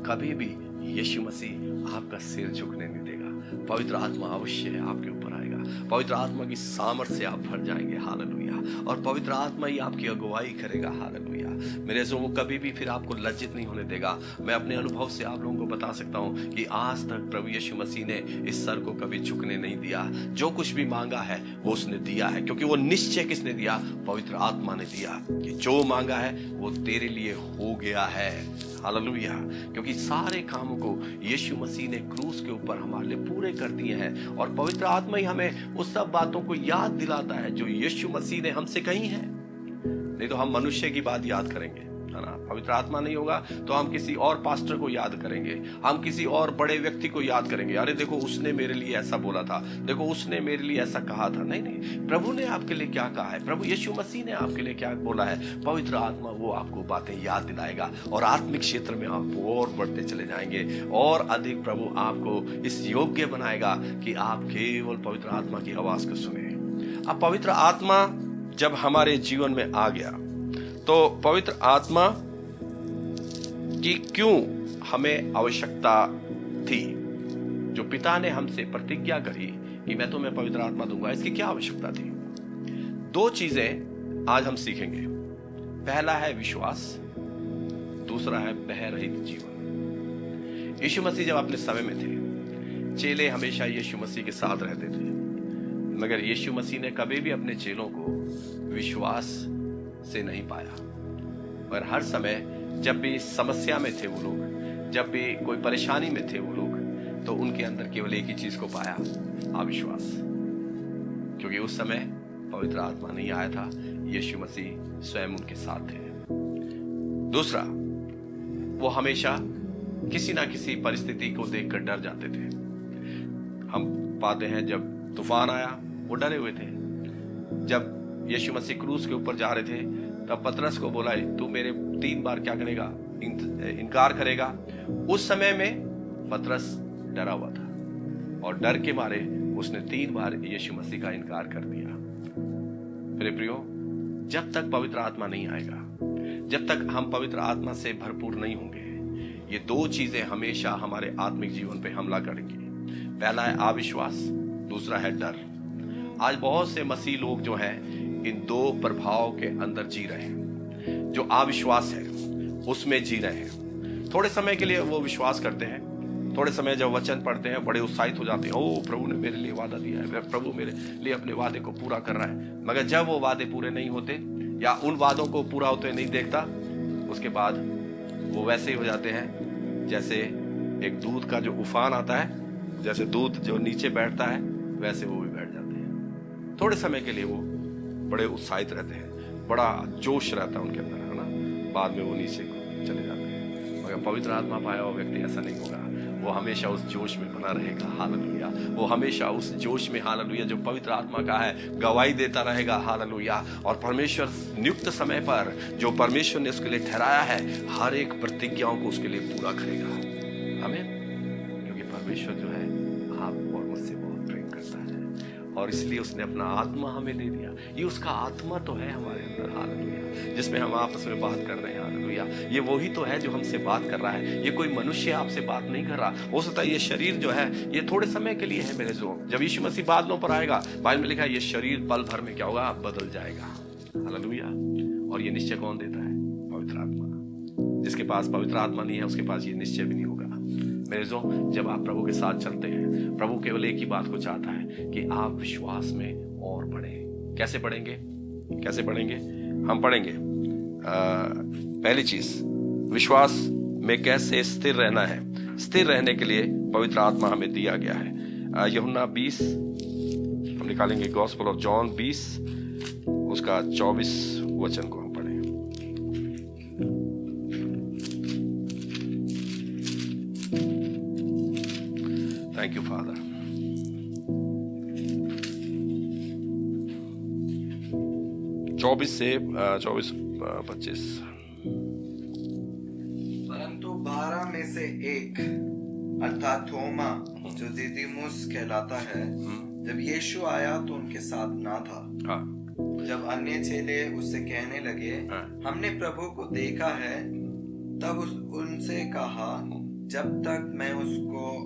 कभी भी यीशु मसीह आपका सिर झुकने नहीं देगा। पवित्र आत्मा अवश्य आपके ऊपर आएगा। पवित्र आत्मा की सामर्थ से आप भर जाएंगे। हालेलुया। और पवित्र आत्मा ही आपकी अगुवाई करेगा। हालेलुया। मेरे जो वो कभी भी फिर आपको लज्जित नहीं होने देगा। मैं अपने अनुभव से आप लोगों को बता सकता हूं कि आज तक प्रभु यीशु मसीह ने इस सर को कभी झुकने नहीं दिया। जो कुछ भी मांगा है वो उसने दिया है, क्योंकि वो निश्चय किसने दिया? पवित्र आत्मा ने दिया कि जो मांगा है वो तेरे लिए हो गया है। हालेलुया। क्योंकि सारे कामों को यीशु मसीह ने क्रूस के ऊपर हमारे लिए पूरे कर दिए हैं और पवित्र आत्मा ही हमें उस सब बातों को याद दिलाता है जो यीशु मसीह ने हमसे कही है। नहीं तो हम मनुष्य की बात याद करेंगे, है ना। पवित्र आत्मा नहीं होगा तो हम किसी और पास्टर को याद करेंगे, हम किसी और बड़े व्यक्ति को याद करेंगे। अरे देखो उसने मेरे लिए ऐसा बोला था, देखो उसने मेरे लिए ऐसा कहा था। नहीं नहीं, प्रभु ने आपके लिए क्या कहा है, प्रभु यीशु मसीह ने आपके लिए क्या बोला है, पवित्र आत्मा वो आपको बातें याद दिलाएगा और आत्मिक क्षेत्र में आप और बढ़ते चले जाएंगे और अधिक प्रभु आपको इस योग्य बनाएगा कि आप केवल पवित्र आत्मा की आवाज को सुने। अब पवित्र आत्मा जब हमारे जीवन में आ गया तो पवित्र आत्मा की क्यों हमें आवश्यकता थी? जो पिता ने हमसे प्रतिज्ञा करी कि मैं तुम्हें पवित्र आत्मा दूंगा, इसकी क्या आवश्यकता थी? 2 चीजें आज हम सीखेंगे। पहला है विश्वास, दूसरा है भय रहित जीवन। यीशु मसीह जब अपने समय में थे, चेले हमेशा यीशु मसीह के साथ रहते थे, मगर यीशु मसीह ने कभी भी अपने चेलों को विश्वास से नहीं पाया। और हर समय जब भी समस्या में थे वो लोग, जब भी कोई परेशानी में थे वो लोग, तो उनके अंदर केवल एक ही चीज को पाया, अविश्वास। क्योंकि उस समय पवित्र आत्मा नहीं आया था, यीशु मसीह स्वयं उनके साथ थे। दूसरा, वो हमेशा किसी ना किसी परिस्थिति को देखकर डर जाते थे। हम पाते हैं जब तूफान आया वो डरे हुए थे, जब यीशु मसीह क्रूस के ऊपर जा रहे थे, तब पतरस को बोला, तू मेरे 3 बार क्या करेगा, इनकार करेगा। उस समय में पतरस डरा हुआ था और डर के मारे उसने 3 बार यीशु मसीह का इनकार कर दिया। मेरे प्रियो, जब तक पवित्र आत्मा नहीं आएगा, जब तक हम पवित्र आत्मा से भरपूर नहीं होंगे, ये 2 चीजें हमेशा हमारे आत्मिक जीवन पे हमला करेंगी। पहला है अविश्वास, दूसरा है डर। आज बहुत से मसीह लोग जो हैं इन 2 प्रभाव के अंदर जी रहे हैं। जो अविश्वास है उसमें जी रहे हैं। थोड़े समय के लिए वो विश्वास करते हैं, थोड़े समय जब वचन पढ़ते हैं बड़े उत्साहित हो जाते हैं, ओ प्रभु ने मेरे लिए वादा दिया है, प्रभु मेरे लिए अपने वादे को पूरा कर रहा है। मगर जब वो वादे पूरे नहीं होते या उन वादों को पूरा होते नहीं देखता, उसके बाद वो वैसे ही हो जाते हैं जैसे एक दूध का जो उफान आता है, जैसे दूध जो नीचे बैठता है वैसे वो भी बैठ जाते हैं। थोड़े समय के लिए वो बड़े उत्साहित रहते हैं, बड़ा जोश रहता है उनके अंदर, है ना, बाद में वो नीचे चले जाते हैं। मगर पवित्र आत्मा पाया हुआ व्यक्ति ऐसा नहीं होगा, वो हमेशा उस जोश में बना रहेगा। हालेलुया। वो हमेशा उस जोश में, हालेलुया, जो पवित्र आत्मा का है, गवाही देता रहेगा। हालेलुया। और परमेश्वर नियुक्त समय पर जो परमेश्वर ने उसके लिए ठहराया है, हर एक प्रतिज्ञाओं को उसके लिए पूरा करेगा। आमीन। क्योंकि परमेश्वर जो है आप और मुझसे बहुत प्रेम करता है और इसलिए उसने अपना आत्मा हमें दे दिया। ये उसका आत्मा तो है हमारे अंदर, हालेलुया, जिसमें हम आपस में बात कर रहे हैं। हालेलुया। ये वही तो है जो हमसे बात कर रहा है। ये कोई मनुष्य आपसे बात नहीं कर रहा। हो सकता है ये शरीर जो है ये थोड़े समय के लिए है मेरे जो, जब यीशु मसीह बादलों पर आएगा, बाइबल में लिखा है ये शरीर पल भर में क्या होगा, बदल जाएगा। हालेलुया। और ये निश्चय कौन देता है? पवित्र आत्मा। जिसके पास पवित्र आत्मा नहीं है उसके पास ये निश्चय भी नहीं होगा। मेरे जो, जब आप प्रभु के साथ चलते हैं, प्रभु केवल एक ही बात को चाहता है कि आप विश्वास में और बढ़े। कैसे बढ़ेंगे? कैसे बढ़ेंगे? हम पढ़ेंगे पहली चीज, विश्वास में कैसे स्थिर रहना है। स्थिर रहने के लिए पवित्र आत्मा हमें दिया गया है। यूहन्ना 20 हम निकालेंगे, गॉस्पेल ऑफ जॉन 20 उसका 24 वचन को हम पढ़ें। Thank you father. चौबीस से 24-25। परंतु 12 में से एक अर्थात थोमा, जो दिदिमुस कहलाता है, जब यीशु आया तो उनके साथ ना था। हाँ। जब अन्य चेले उससे कहने लगे, हमने प्रभु को देखा है, तब उनसे कहा, जब तक मैं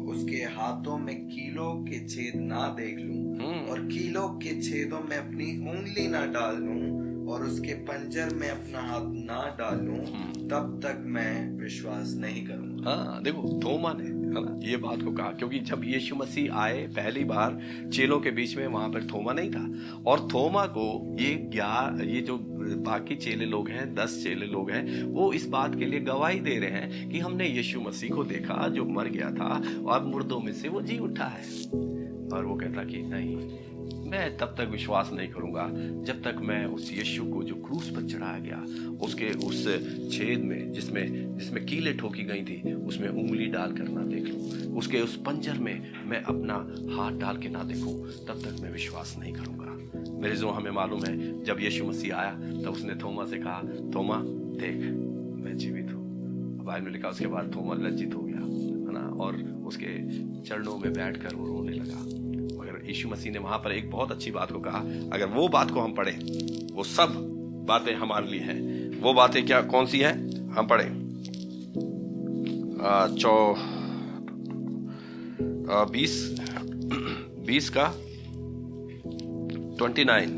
उसके हाथों में कीलों के छेद ना देख लूं और कीलों के छेदों में अपनी उंगली ना डाल लूं और उसके पंजर में अपना हाथ ना डालूं, तब तक मैं विश्वास नहीं करूंगा। हाँ, देखो थोमा ने, है ना, ये बात को कहा, क्योंकि जब यीशु मसीह आए पहली बार चेलों के बीच में, वहां पर थोमा नहीं था। और थोमा को ये जो बाकी चेले लोग हैं, 10 चेले लोग हैं, वो इस बात के लिए गवाही दे रहे हैं कि हमने यीशु मसीह को देखा जो मर गया था और मुर्दों में से वो जी उठा है। और वो कहता कि नहीं, मैं तब तक विश्वास नहीं करूंगा जब तक मैं उस यीशु को जो क्रूस पर चढ़ाया गया, उसके उस छेद में जिसमें कीलें ठोकी गई थी, उसमें उंगली डाल कर ना देख लूं, उसके उस पंजर में मैं अपना हाथ डाल के ना देखूं, तब तक मैं विश्वास नहीं करूंगा। मेरे जो, हमें मालूम है जब यीशु मसीह आया तब उसने थोमा से कहा, थोमा देख मैं जीवित हूँ। बाइबल में लिखा, उसके बाद थोमा लज्जित हो गया, है ना, और उसके चरणों में बैठकर वो रोने लगा। मगर यीशु मसीह ने वहां पर एक बहुत अच्छी बात को कहा। अगर वो बात को हम पढ़ें, वो सब बातें हमारे लिए हैं। वो बातें क्या, कौन सी हैं? हम पढ़ें 20 का 29।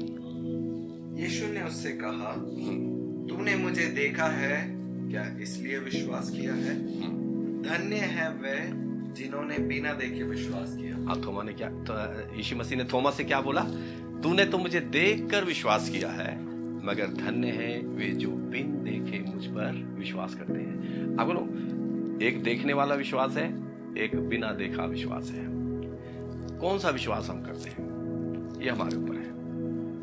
यीशु ने उससे कहा, तूने मुझे देखा है क्या, इसलिए विश्वास किया है? धन्य है वे जिन्होंने बिना देखे विश्वास किया। अब थोमा ने क्या, तो यीशु मसीह ने थोमा से क्या बोला? तूने तो मुझे देखकर विश्वास किया है, मगर धन्य है वे जो बिन देखे मुझ पर विश्वास करते हैं। अब बोलो, एक देखने वाला विश्वास है, एक बिना देखा विश्वास है। कौन सा विश्वास हम करते हैं, ये हमारे ऊपर है।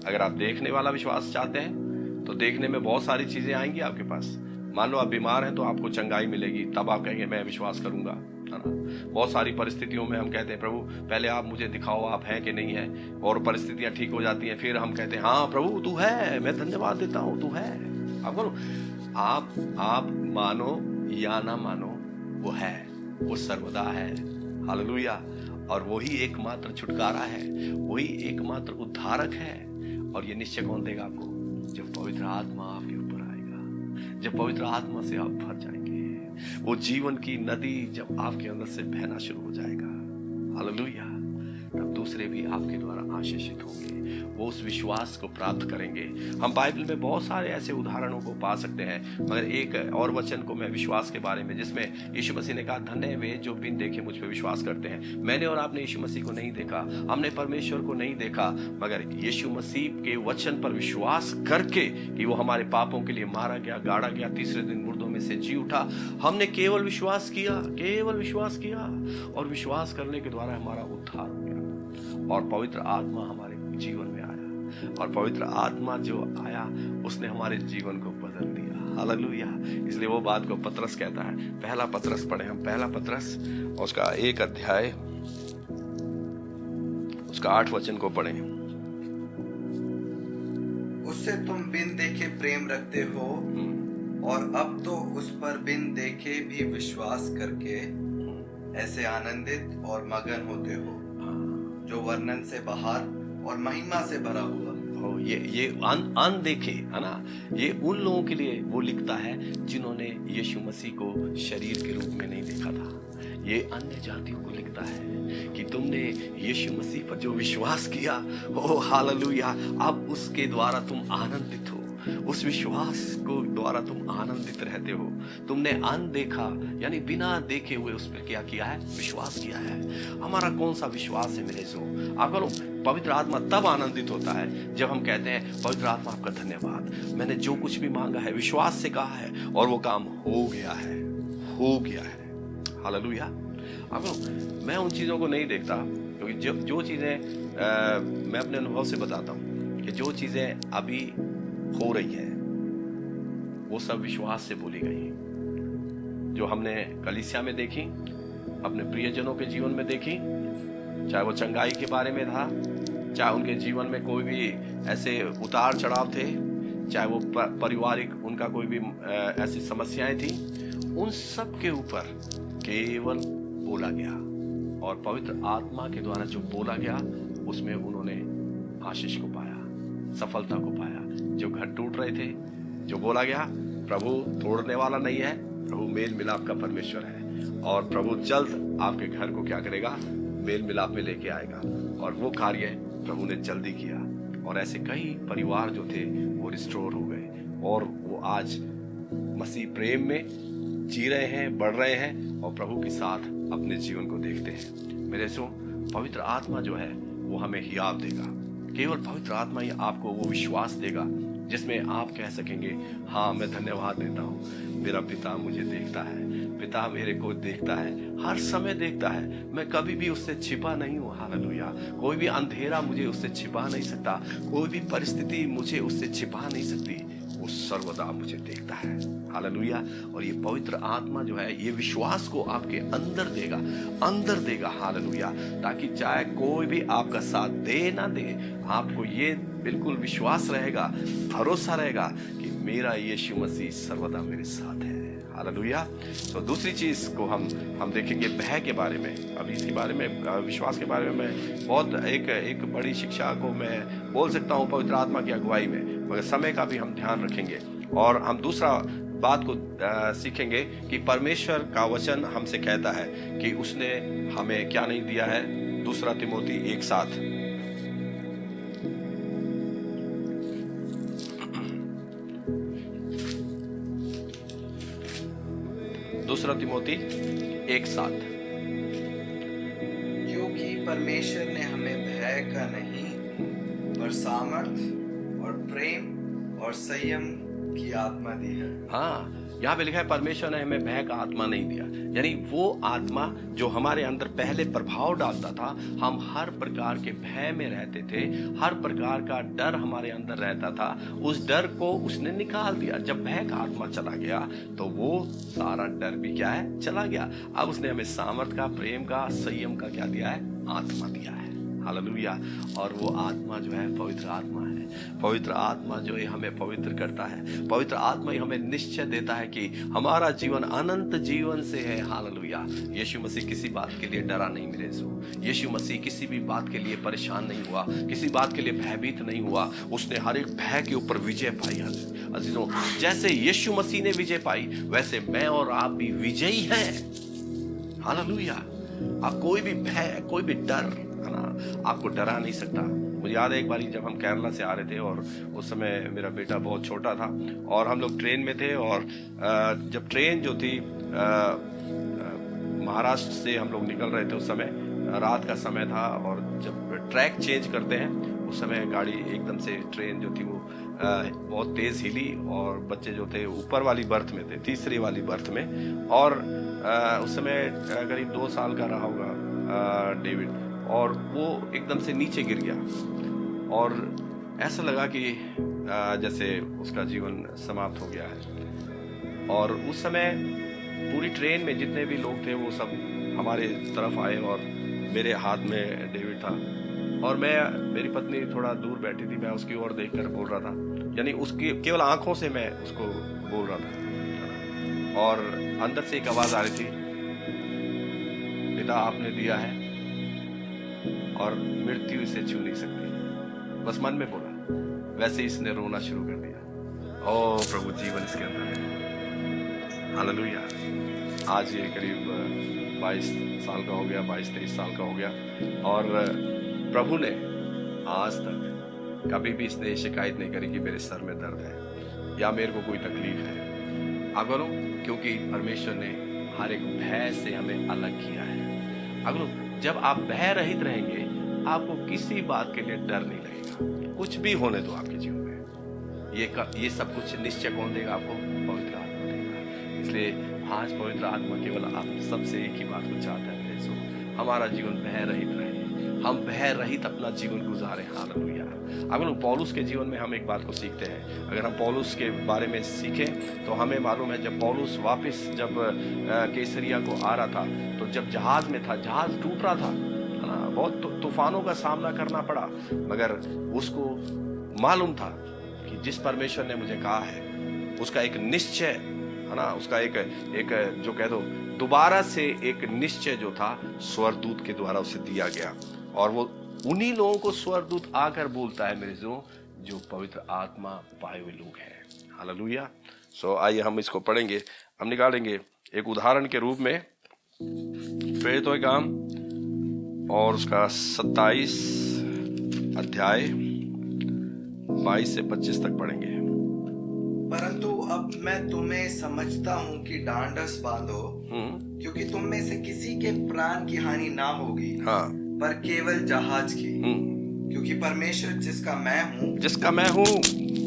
अगर आप देखने वाला विश्वास चाहते हैं तो देखने में बहुत सारी चीजें आएंगी आपके पास। मान लो आप बीमार हैं तो आपको चंगाई मिलेगी, तब आप कहेंगे मैं विश्वास करूंगा। है ना। बहुत सारी परिस्थितियों में हम कहते हैं प्रभु पहले आप मुझे दिखाओ आप हैं कि नहीं है, और परिस्थितियां ठीक हो जाती हैं, फिर हम कहते हैं हाँ प्रभु तू है, मैं धन्यवाद देता हूँ तू है। आप बोलो, आप मानो या ना मानो, वो है, वो सर्वदा है। हालेलुया। और वही एकमात्र छुटकारा है, वही एकमात्र उद्धारक है। और ये निश्चय कौन देगा आपको? जब पवित्र आत्मा आपके ऊपर आएगा, जब पवित्र आत्मा से आप भर जाएंगे, वो जीवन की नदी जब आपके अंदर से बहना शुरू हो जाएगा, हालेलुया, तब दूसरे भी आपके द्वारा आशीषित होंगे, वो उस विश्वास को प्राप्त करेंगे। हम बाइबल में बहुत सारे ऐसे उदाहरणों को पा सकते हैं, मगर एक और वचन को मैं विश्वास के बारे में, जिसमें यीशु मसीह ने कहा धन्य है वे जो बिन देखे मुझ पे विश्वास करते हैं। मैंने और आपने यीशु मसीह को नहीं देखा, हमने परमेश्वर को नहीं देखा, मगर यीशु मसीह के वचन पर विश्वास करके कि वो हमारे पापों के लिए मारा गया, गाड़ा गया, तीसरे दिन मुर्दों में से जी उठा, हमने केवल विश्वास किया, केवल विश्वास किया, और विश्वास करने के द्वारा हमारा उद्धार हो गया। और पवित्र आत्मा हमारे जीवन में आया, और पवित्र आत्मा जो आया उसने हमारे जीवन को बदल दिया। हालेलुया। इसलिए वो बात को पतरस कहता है, पहला पतरस पढ़े हम, पहला पतरस उसका 1 अध्याय उसका 8 वचन को पढ़े। उससे तुम बिन देखे प्रेम रखते हो, और अब तो उस पर बिन देखे भी विश्वास करके ऐसे आनंदित और मगन होते हो जो वर्णन से बाहर और महिमा से भरा हुआ। ये अनदेखे है ना, ये उन लोगों के लिए वो लिखता है जिन्होंने यीशु मसीह को शरीर के रूप में नहीं देखा था। ये अन्य जातियों को लिखता है कि तुमने यीशु मसीह पर जो विश्वास किया, ओ हालेलुया, अब उसके द्वारा तुम आनंदित हो, उस विश्वास को द्वारा तुम आनंदित रहते हो। तुमने अनदेखा यानी बिना देखे हुए उस पर क्या किया है? विश्वास किया है। हमारा कौन सा विश्वास है मेरे सो? आप बोलो, पवित्र आत्मा तब आनंदित होता है जब हम कहते हैं पवित्र आत्मा आपका धन्यवाद, मैंने जो कुछ भी मांगा है विश्वास से कहा है और वो काम हो गया है, हो गया है। हालेलुया। आप बोलो, मैं उन चीजों को नहीं देखता, क्योंकि जो चीजें मैं अपने अनुभव से बताता हूँ कि जो चीजें अभी हो रही है वो सब विश्वास से बोली गई, जो हमने कलीसिया में देखी, अपने प्रियजनों के जीवन में देखी, चाहे वो चंगाई के बारे में था, चाहे उनके जीवन में कोई भी ऐसे उतार चढ़ाव थे, चाहे वो पारिवारिक उनका कोई भी ऐसी समस्याएं थी, उन सब के ऊपर केवल बोला गया, और पवित्र आत्मा के द्वारा जो बोला गया उसमें उन्होंने आशीष को पाया, सफलता को पाया। जो घर टूट रहे थे, जो बोला गया प्रभु तोड़ने वाला नहीं है, प्रभु मेल मिलाप का परमेश्वर है, और प्रभु जल्द आपके घर को क्या करेगा? मेल मिलाप में लेके आएगा। और वो कार्य प्रभु ने जल्दी किया, और ऐसे कई परिवार जो थे वो रिस्टोर हो गए, और वो आज मसीह प्रेम में जी रहे हैं, बढ़ रहे हैं, और प्रभु के साथ अपने जीवन को देखते हैं। मेरे सो पवित्र आत्मा जो है वो हमें हियाव देगा। केवल पवित्र आत्मा ही आपको वो विश्वास देगा जिसमें आप कह सकेंगे, हाँ मैं धन्यवाद देता हूँ, मेरा पिता मुझे देखता है, पिता मेरे को देखता है, हर समय देखता है, मैं कभी भी उससे छिपा नहीं हूँ। हालेलुया। कोई भी अंधेरा मुझे उससे छिपा नहीं सकता, कोई भी परिस्थिति मुझे उससे छिपा नहीं सकती, वो सर्वदा मुझे देखता है। हालेलुया। और ये पवित्र आत्मा जो है ये विश्वास को आपके अंदर देगा, हालेलुया, ताकि चाहे कोई भी आपका साथ दे ना दे, आपको ये बिल्कुल विश्वास रहेगा, भरोसा रहेगा कि मेरा यीशु मसीह सर्वदा मेरे साथ है। हालेलुया। तो दूसरी चीज को हम देखेंगे भय के बारे में। अभी इसके बारे में, विश्वास के बारे में मैं बहुत एक बड़ी शिक्षा को मैं बोल सकता हूँ पवित्र आत्मा की अगुवाई में, मगर समय का भी हम ध्यान रखेंगे, और हम दूसरा बात को सीखेंगे कि परमेश्वर का वचन हमसे कहता है कि उसने हमें क्या नहीं दिया है। 2 तिमोथी 1:7, क्योंकि परमेश्वर ने हमें भय का नहीं पर सामर्थ और प्रेम और संयम की आत्मा दी है। हाँ, यहाँ पे लिखा है परमेश्वर ने हमें भय का आत्मा नहीं दिया, यानी वो आत्मा जो हमारे अंदर पहले प्रभाव डालता था, हम हर प्रकार के भय में रहते थे, हर प्रकार का डर हमारे अंदर रहता था, उस डर को उसने निकाल दिया। जब भय का आत्मा चला गया तो वो सारा डर भी क्या है, चला गया। अब उसने हमें सामर्थ का, प्रेम का, संयम का क्या दिया है, आत्मा दिया है। हालेलुया। और वो आत्मा जो है पवित्र आत्मा है। पवित्र आत्मा जो है हमें पवित्र करता है। पवित्र आत्मा ही हमें निश्चय देता है कि हमारा जीवन अनंत जीवन से है। हालेलुया। यीशु मसीह किसी बात के लिए डरा नहीं मेरे दोस्तों। यीशु मसीह किसी भी बात के लिए परेशान नहीं हुआ, किसी बात के लिए भयभीत नहीं हुआ। उसने हर एक भय के ऊपर विजय पाई। अजीजों, जैसे यीशु मसीह ने विजय पाई वैसे मैं और आप भी विजयी हैं। हालेलुया। आप कोई भी भय, कोई भी डर है ना, आपको डरा नहीं सकता। मुझे याद है एक बारी जब हम केरला से आ रहे थे और उस समय मेरा बेटा बहुत छोटा था और हम लोग ट्रेन में थे और जब ट्रेन जो थी महाराष्ट्र से हम लोग निकल रहे थे, उस समय रात का समय था और जब ट्रैक चेंज करते हैं उस समय गाड़ी एकदम से, ट्रेन जो थी वो बहुत तेज हिली और बच्चे जो थे ऊपर वाली बर्थ में थे, तीसरी वाली बर्थ में। और उस समय करीब 2 साल का रहा होगा डेविड, और वो एकदम से नीचे गिर गया और ऐसा लगा कि जैसे उसका जीवन समाप्त हो गया है। और उस समय पूरी ट्रेन में जितने भी लोग थे वो सब हमारे तरफ आए और मेरे हाथ में डेविड था और मेरी पत्नी थोड़ा दूर बैठी थी, मैं उसकी ओर देखकर बोल रहा था, यानी उसकी केवल आंखों से मैं उसको बोल रहा था और अंदर से एक आवाज आ रही थी, पिता आपने दिया है और मृत्यु इसे छू नहीं सकती। बस मन में बोला, वैसे इसने रोना शुरू कर दिया। ओ प्रभु, जीवन इसके अंदर है। हालेलुया। आज ये करीब 22 साल का हो गया, 22-23 साल का हो गया और प्रभु ने आज तक कभी भी इसने शिकायत नहीं करी कि मेरे सर में दर्द है या मेरे को कोई तकलीफ है। अगर क्योंकि परमेश्वर ने हर एक भय से हमें अलग किया है। अगर जब आप भय रहित रहेंगे आपको किसी बात के लिए डर नहीं लगेगा। कुछ भी होने दो आपके जीवन में, ये सब कुछ निश्चय कौन देगा आपको? पवित्र आत्मा देगा। इसलिए आज पवित्र आत्मा केवल आप सबसे एक ही बात को चाहता है, हमारा जीवन भय रहित रहे, हम भय रहित अपना जीवन गुजारें। हालेलुया। अगर पौलुस के जीवन में हम एक बात को सीखते हैं, अगर हम पौलुस के बारे में सीखें तो हमें मालूम है जब पौलुस वापस जब कैसरिया को आ रहा था तो जब जहाज में था, जहाज टूट रहा था, है ना, बहुत तूफानों का सामना करना पड़ा, मगर उसको मालूम था कि जिस परमेश्वर ने मुझे कहा है उसका एक निश्चय, है ना, उसका एक जो कह दो दोबारा से एक निश्चय जो था स्वर्गदूत के द्वारा उसे दिया गया और वो उन्हीं लोगों को स्वर्गदूत आकर बोलता है मेरे जो पवित्र आत्मा पाए हुए लोग हैं। हालेलुया। सो आइए हम इसको पढ़ेंगे, हम निकालेंगे एक उदाहरण के रूप में प्रेरितों के काम और उसका 27 अध्याय 22 से 25 तक पढ़ेंगे। परंतु अब मैं तुम्हें समझता हूँ कि ढांढस बांधो, क्योंकि तुम में से किसी के प्राण की हानि ना होगी, हाँ, पर केवल जहाज की। क्योंकि परमेश्वर जिसका मैं हूँ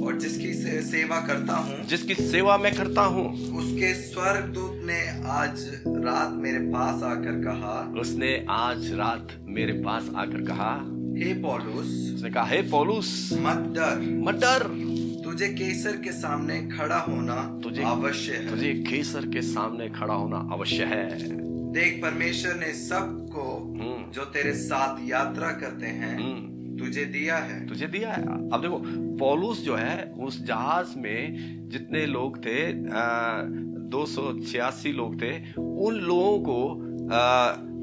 और जिसकी सेवा करता हूँ, उसके स्वर्गदूत ने आज रात मेरे पास आकर कहा, हे पौलुस, उसने कहा, हे पौलुस, मत डर, तुझे कैसर के सामने खड़ा होना अवश्य है। देख, परमेश्वर ने सबको जो तेरे साथ यात्रा करते हैं तुझे दिया है। अब देखो, पौलुस जो है उस जहाज में जितने लोग थे 286 लोग थे, उन लोगों को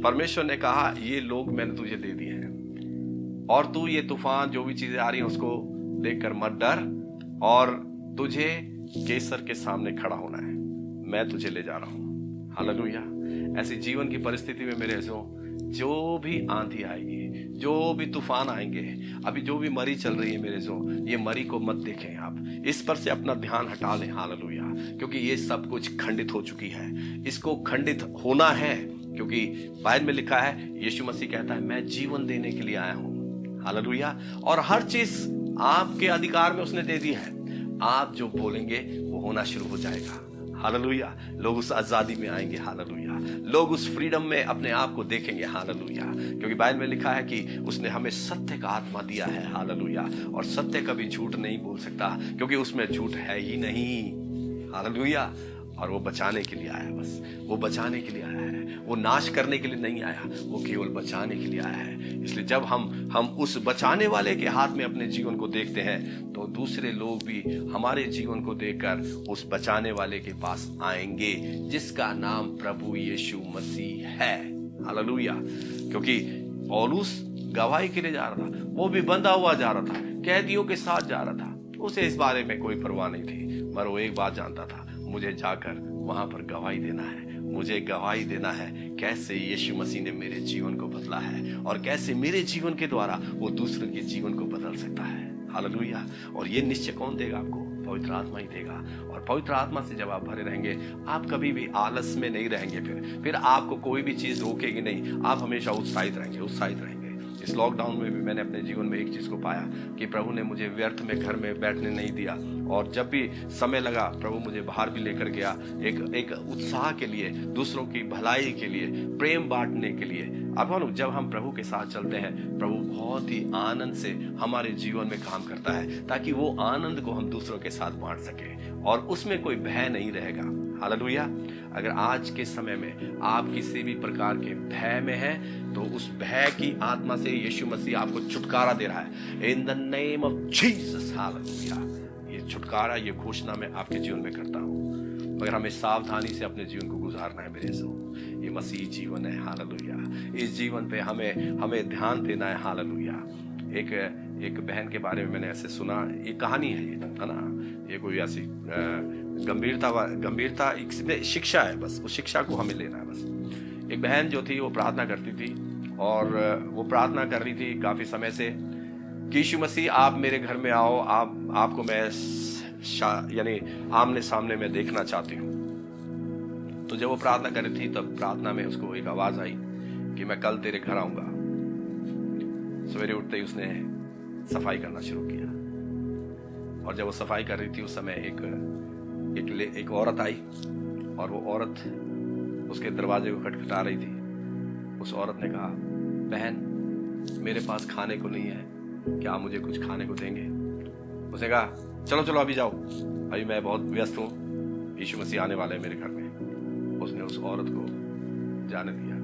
परमेश्वर ने कहा ये लोग मैंने तुझे दे दिए हैं और तू ये तूफान जो भी चीजें आ रही हैं उसको देखकर मत डर और तुझे कैसर के सामने खड़ा होना है, मैं तुझे ले जा रहा हूं। हालेलुया। ऐसी जीवन की परिस्थिति में मेरे जो भी आंधी आएगी, जो भी तूफान आएंगे, अभी जो भी मरी चल रही है मेरे ये मरी को मत देखें आप, इस पर से अपना ध्यान हटा लें। हालेलुया। क्योंकि ये सब कुछ खंडित हो चुकी है, इसको खंडित होना है, क्योंकि बाइबल में लिखा है, यीशु मसीह कहता है मैं जीवन देने के लिए आया हूं। हालेलुया। और हर चीज आपके अधिकार में उसने दे दी है, आप जो बोलेंगे वो होना शुरू हो जाएगा। हालेलुया। लोग उस आजादी में आएंगे, हालेलुया। लोग उस फ्रीडम में अपने आप को देखेंगे, हालेलुया। क्योंकि बाइबल में लिखा है कि उसने हमें सत्य का आत्मा दिया है, हालेलुया। और सत्य कभी झूठ नहीं बोल सकता, क्योंकि उसमें झूठ है ही नहीं, हालेलुया। और वो बचाने के लिए आया, बस वो बचाने के लिए आया है। वो नाश करने के लिए नहीं आया, वो केवल बचाने के लिए आया है। इसलिए जब हम उस बचाने वाले के हाथ में अपने जीवन को देखते हैं, तो दूसरे लोग भी हमारे जीवन को देखकर उस बचाने वाले के पास आएंगे, जिसका नाम प्रभु यीशु मसीह है, हालेलुया। क्योंकि पौलुस गवाही के लिए जा रहा था, वो भी बंधा हुआ जा रहा था, कैदियों के साथ जा रहा था। उसे इस बारे में कोई परवाह नहीं थी, मगर वो एक बात जानता था, मुझे जाकर वहां पर गवाही देना है, मुझे गवाही देना है कैसे यीशु मसीह ने मेरे जीवन को बदला है और कैसे मेरे जीवन के द्वारा वो दूसरों के जीवन को बदल सकता है, हालेलुया। और ये निश्चय कौन देगा आपको? पवित्र आत्मा ही देगा। और पवित्र आत्मा से जब आप भरे रहेंगे, आप कभी भी आलस में नहीं रहेंगे, फिर आपको कोई भी चीज रोकेगी नहीं, आप हमेशा उत्साहित रहेंगे। इस लॉकडाउन में भी मैंने अपने जीवन में एक चीज को पाया कि प्रभु ने मुझे व्यर्थ में घर में बैठने नहीं दिया, और जब भी समय लगा प्रभु मुझे बाहर भी लेकर गया, एक उत्साह के लिए, दूसरों की भलाई के लिए, प्रेम बांटने के लिए। अब मानो जब हम प्रभु के साथ चलते हैं, प्रभु बहुत ही आनंद से हमारे जीवन में काम करता है, ताकि वो आनंद को हम दूसरों के साथ बांट सके, और उसमें कोई भय नहीं रहेगा, हालेलुया। अगर आज के समय में आप किसी भी प्रकार के भय में हैं, तो उस भय की आत्मा से यीशु मसीह आपको छुटकारा दे रहा है, इन the name of Jesus, hallelujah. ये छुटकारा, ये घोषणा मैं आपके जीवन में करता हूँ, मगर हमें सावधानी से अपने जीवन को गुजारना है मेरे से। ये मसीह जीवन है, हालेलुया। इस जीवन पे हमें ध्यान देना है, हालेलुया। एक बहन के बारे में मैंने ऐसे सुना, एक कहानी है ना, ये कोई ऐसी गंभीरता एक शिक्षा है, बस उस शिक्षा को हमें लेना है। बस एक बहन जो थी वो प्रार्थना करती थी, और वो प्रार्थना कर रही थी काफी समय से कि यीशु मसीह आप मेरे घर में आओ, आपको मैं यानी आमने सामने में देखना चाहती हूँ। तो जब वो प्रार्थना कर रही थी, तब प्रार्थना में उसको एक आवाज आई कि मैं कल तेरे घर आऊंगा। सवेरे उठते ही उसने सफाई करना शुरू किया, और जब वो सफाई कर रही थी उस समय एक औरत आई, और वो औरत उसके दरवाजे को खटखटा रही थी। उस औरत ने कहा, बहन मेरे पास खाने को नहीं है, क्या आप मुझे कुछ खाने को देंगे? उसने कहा, चलो अभी जाओ, अभी मैं बहुत व्यस्त हूँ, यीशु मसीह आने वाले हैं मेरे घर में। उसने उस औरत को जाने दिया।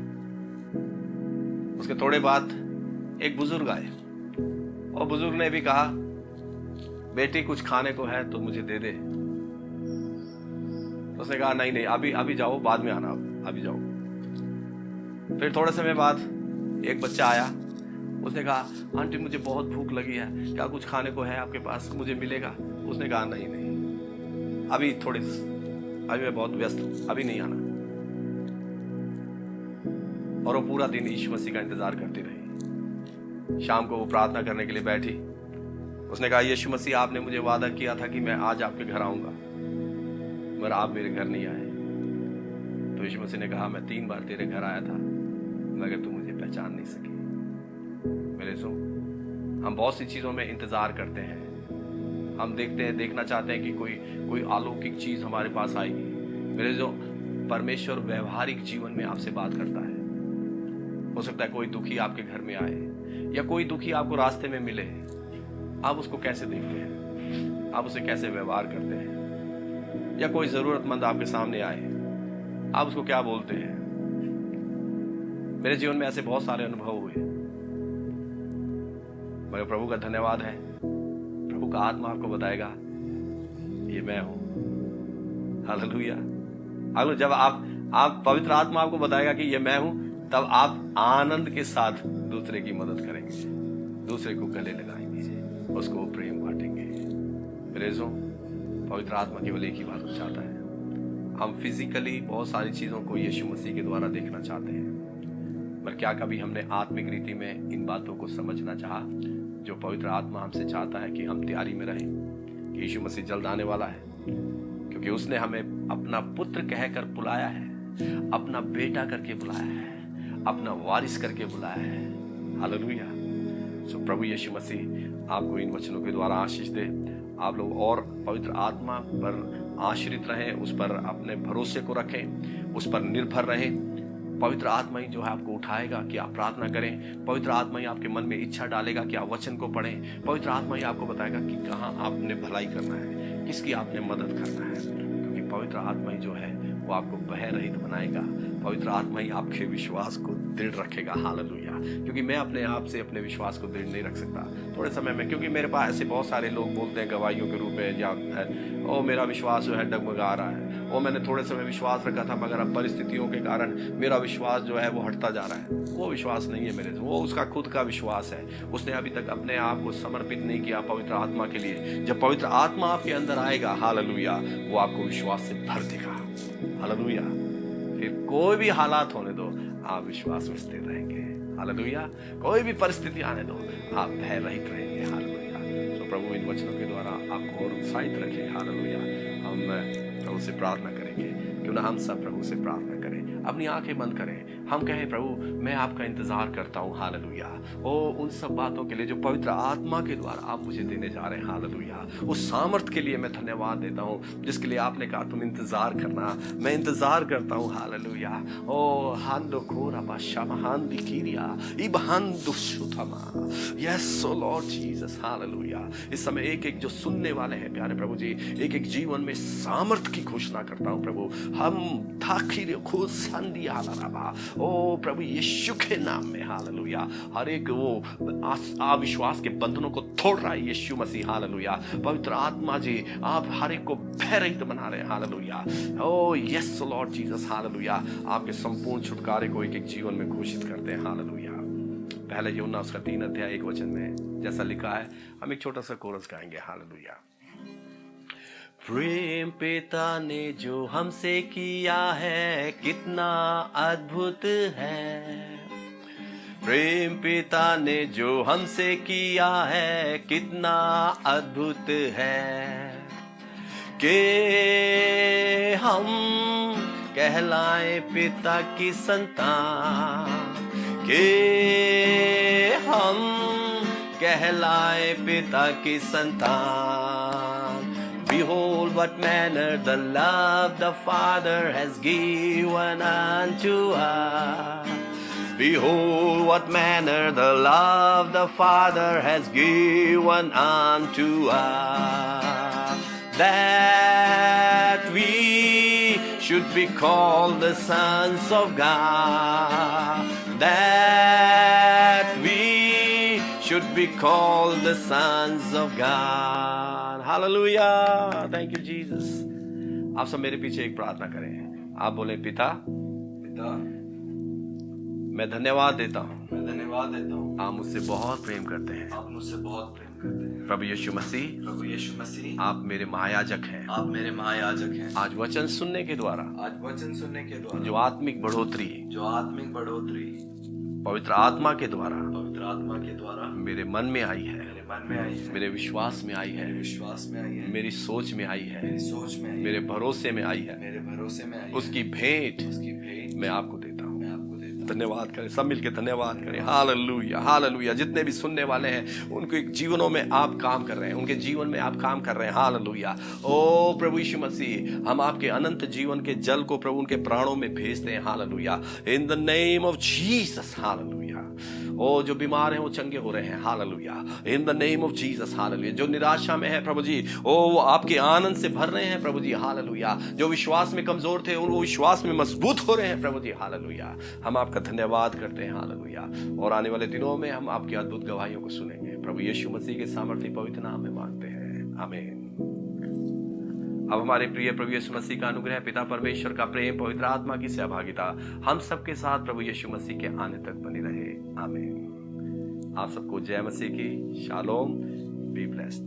उसके थोड़े बाद एक बुजुर्ग आए, और बुजुर्ग ने भी कहा, बेटी कुछ खाने को है तो मुझे दे दे। उसने कहा, नहीं अभी जाओ, बाद में आना, अभी जाओ। फिर थोड़े समय बाद एक बच्चा आया, उसने कहा, आंटी मुझे बहुत भूख लगी है, क्या कुछ खाने को है आपके पास, मुझे मिलेगा? उसने कहा, नहीं अभी मैं बहुत व्यस्त हूं, अभी नहीं आना। और वो पूरा दिन यीशु मसीह का इंतजार करती रही। शाम को वो प्रार्थना करने के लिए बैठी। उसने कहा, यीशु मसीह आपने मुझे वादा किया था कि मैं आज आपके घर आऊंगा, मगर आप मेरे घर नहीं आए। तो यीशु मसीह ने कहा, मैं 3 बार तेरे घर आया था, मगर तू मुझे पहचान नहीं सकी। मेरे सो हम बहुत सी चीजों में इंतजार करते हैं, हम देखना चाहते हैं कि कोई अलौकिक चीज हमारे पास आएगी। मेरे जो परमेश्वर व्यवहारिक जीवन में आपसे बात करता है। हो सकता है कोई दुखी आपके घर में आए, या कोई दुखी आपको रास्ते में मिले, आप उसको कैसे देखते हैं, आप उसे कैसे व्यवहार करते हैं? या कोई जरूरतमंद आपके सामने आए, आप उसको क्या बोलते हैं? मेरे जीवन में ऐसे बहुत सारे अनुभव हुए, मगर प्रभु का धन्यवाद है, प्रभु का आत्मा आपको बताएगा, ये मैं हूं, हालेलुया। अगर जब आप पवित्र आत्मा आपको बताएगा कि ये मैं हूं, तब आप आनंद के साथ दूसरे की मदद करेंगे, दूसरे को गले लगाएंगे, उसको प्रेम बांटेंगे। मेरे जो पवित्र आत्मा केवल एक ही बात को चाहता है, हम फिजिकली बहुत सारी चीजों को यीशु मसीह के द्वारा देखना चाहते हैं, पर क्या कभी हमने आत्मिक रीति में इन बातों को समझना चाहा जो पवित्र आत्मा हमसे चाहता है कि हम तैयारी में रहें कि यीशु मसीह जल्द आने वाला है, क्योंकि उसने हमें अपना पुत्र कहकर बुलाया है, अपना बेटा करके बुलाया है, अपना वारिस करके बुलाया है, हालेलुया। सो प्रभु यीशु मसीह आपको इन वचनों के द्वारा आशीष दे, आप लोग और पवित्र आत्मा पर आश्रित रहें, उस पर अपने भरोसे को रखें, उस पर निर्भर रहें। पवित्र आत्मा ही जो है आपको उठाएगा कि आप प्रार्थना करें। पवित्र आत्मा ही आपके मन में इच्छा डालेगा कि आप वचन को पढ़ें। पवित्र आत्मा ही आपको बताएगा कि कहाँ आपने भलाई करना है, किसकी आपने मदद करना है, क्योंकि पवित्र आत्मा ही जो है वो आपको भय रहित बनाएगा। पवित्र आत्मा ही आपके विश्वास को दृढ़ रखेगा। हालेलुया। क्योंकि मैं अपने आप से अपने विश्वास को दृढ़ नहीं रख सकता थोड़े समय में, क्योंकि मेरे पास ऐसे बहुत सारे लोग बोलते हैं गवाहियों के रूप में, या ओ मेरा विश्वास जो है डगमगा रहा है, ओ मैंने थोड़े समय विश्वास रखा था मगर अब परिस्थितियों के कारण मेरा विश्वास जो है वो हटता जा रहा है। वो विश्वास नहीं है मेरे से, वो उसका खुद का विश्वास है। उसने अभी तक अपने आप को समर्पित नहीं किया पवित्र आत्मा के लिए। जब पवित्र आत्मा आपके अंदर आएगा, हालेलुया, वो आपको विश्वास से भर देगा। हालेलुया। फिर कोई भी हालात होने दो, आप विश्वास में स्थिर रहेंगे। हालेलुया। कोई भी परिस्थिति आने दो, आप भय रहित रहेंगे। हालेलुया। तो प्रभु इन वचनों के द्वारा आपको और उत्साहित रखे। हालेलुया। हम प्रभु से प्रार्थना करेंगे। क्यों ना हम सब प्रभु से प्रार्थना करें, अपनी आंखें बंद करें, हम कहें प्रभु मैं आपका इंतजार करता हूँ। हालेलुया। ओ उन सब बातों के लिए जो पवित्र आत्मा के द्वारा आप मुझे देने जा रहे हैं। हालेलुया। उस सामर्थ के लिए मैं धन्यवाद देता हूँ जिसके लिए आपने कहा तुम इंतजार करना, मैं इंतजार करता हूँ। हालेलुया। ओ हांदो खोरा बाशा महान दिकीरिया इबहांदो सुथमा। यस ओ लॉर्ड जीसस। हालेलुया। इस समय एक एक जो सुनने वाले हैं प्यारे प्रभु जी, एक एक जीवन में सामर्थ की घोषणा करता हूँ प्रभु। हम धाखिर खुद संदिया रबा, ओ प्रभु यीशु के नाम में। हालेलुया। हर एक वो अविश्वास के बंधनों को तोड़ रहा है यीशु मसीह। हालेलुया। पवित्र आत्मा जी आप हर एक को भय रहित बना रहे हैं। हालेलुया। ओ यस लॉर्ड जीसस। हालेलुया। आपके संपूर्ण छुटकारे को एक एक जीवन में घोषित करते हैं। हालेलुया। पहले यूहन्ना उसका 3 अध्याय 1 वचन में जैसा लिखा है, हम एक छोटा सा कोरस गाएंगे। हालेलुया। प्रेम पिता ने जो हमसे किया है कितना अद्भुत है। प्रेम पिता ने जो हमसे किया है कितना अद्भुत है, कि हम कहलाए पिता की संतान, कि हम कहलाए पिता की संतान। Behold what manner the love the Father has given unto us. Behold what manner the love the Father has given unto us, that we should be called the sons of God, that we should be called the sons of God. Hallelujah. Thank you Jesus. आप सब मेरे पीछे एक प्रार्थना करें। आप बोले पिता, पिता मैं धन्यवाद देता हूँ, मैं धन्यवाद देता हूँ, आप मुझसे बहुत प्रेम करते हैं। आप मुझसे बहुत प्रेम करते हैं। प्रभु यीशु मसीह, प्रभु यीशु मसीह आप मेरे महायाजक हैं। आप मेरे महायाजक हैं। आज वचन सुनने के द्वारा, आज वचन सुनने के द्वारा जो आत्मिक बढ़ोतरी, जो आत्मिक बढ़ोतरी पवित्र आत्मा के द्वारा, पवित्र आत्मा के द्वारा मेरे मन में आई है, मेरे मन में आई है, मेरे विश्वास में आई है, मेरे विश्वास में आई है, मेरी सोच में आई है, मेरी सोच में आई है, मेरे भरोसे में आई है, मेरे भरोसे में आई है, उसकी भेंट उसकी भेंट मैं आपको देता हूँ। मैं आपको देता हूँ। धन्यवाद करें, सब मिलके धन्यवाद करें। हालेलुया। हालेलुया। जितने भी सुनने वाले हैं उनके जीवनों में आप काम कर रहे हैं, उनके जीवन में आप काम कर रहे हैं। हालेलुया। ओ प्रभु यीशु मसीह, हम आपके अनंत जीवन के जल को प्रभु उनके प्राणों में भेजते हैं। Hallelujah. In the name of Jesus. Hallelujah. ओ जो बीमार हैं वो चंगे हो रहे हैं। Hallelujah. In the name of Jesus. Hallelujah. जो निराशा में है प्रभु जी, ओ वो आपके आनंद से भर रहे हैं प्रभु जी। हालेलुया। जो विश्वास में कमजोर थे वो विश्वास में मजबूत हो रहे हैं प्रभु जी। हालेलुया। हम आपका धन्यवाद करते हैं। हालेलुया। और आने वाले दिनों में हम आपकी अद्भुत गवाहियों को सुनेंगे। प्रभु यीशु मसीह के सामर्थ्य पवित्र नाम में मांगते हैं, आमीन। अब हमारे प्रिय प्रभु यीशु मसीह का अनुग्रह, पिता परमेश्वर का प्रेम, पवित्र आत्मा की सहभागिता हम सबके साथ प्रभु यीशु मसीह के आने तक बनी रहे, आमीन। आप सबको जय मसीह की। शालोम। Be blessed.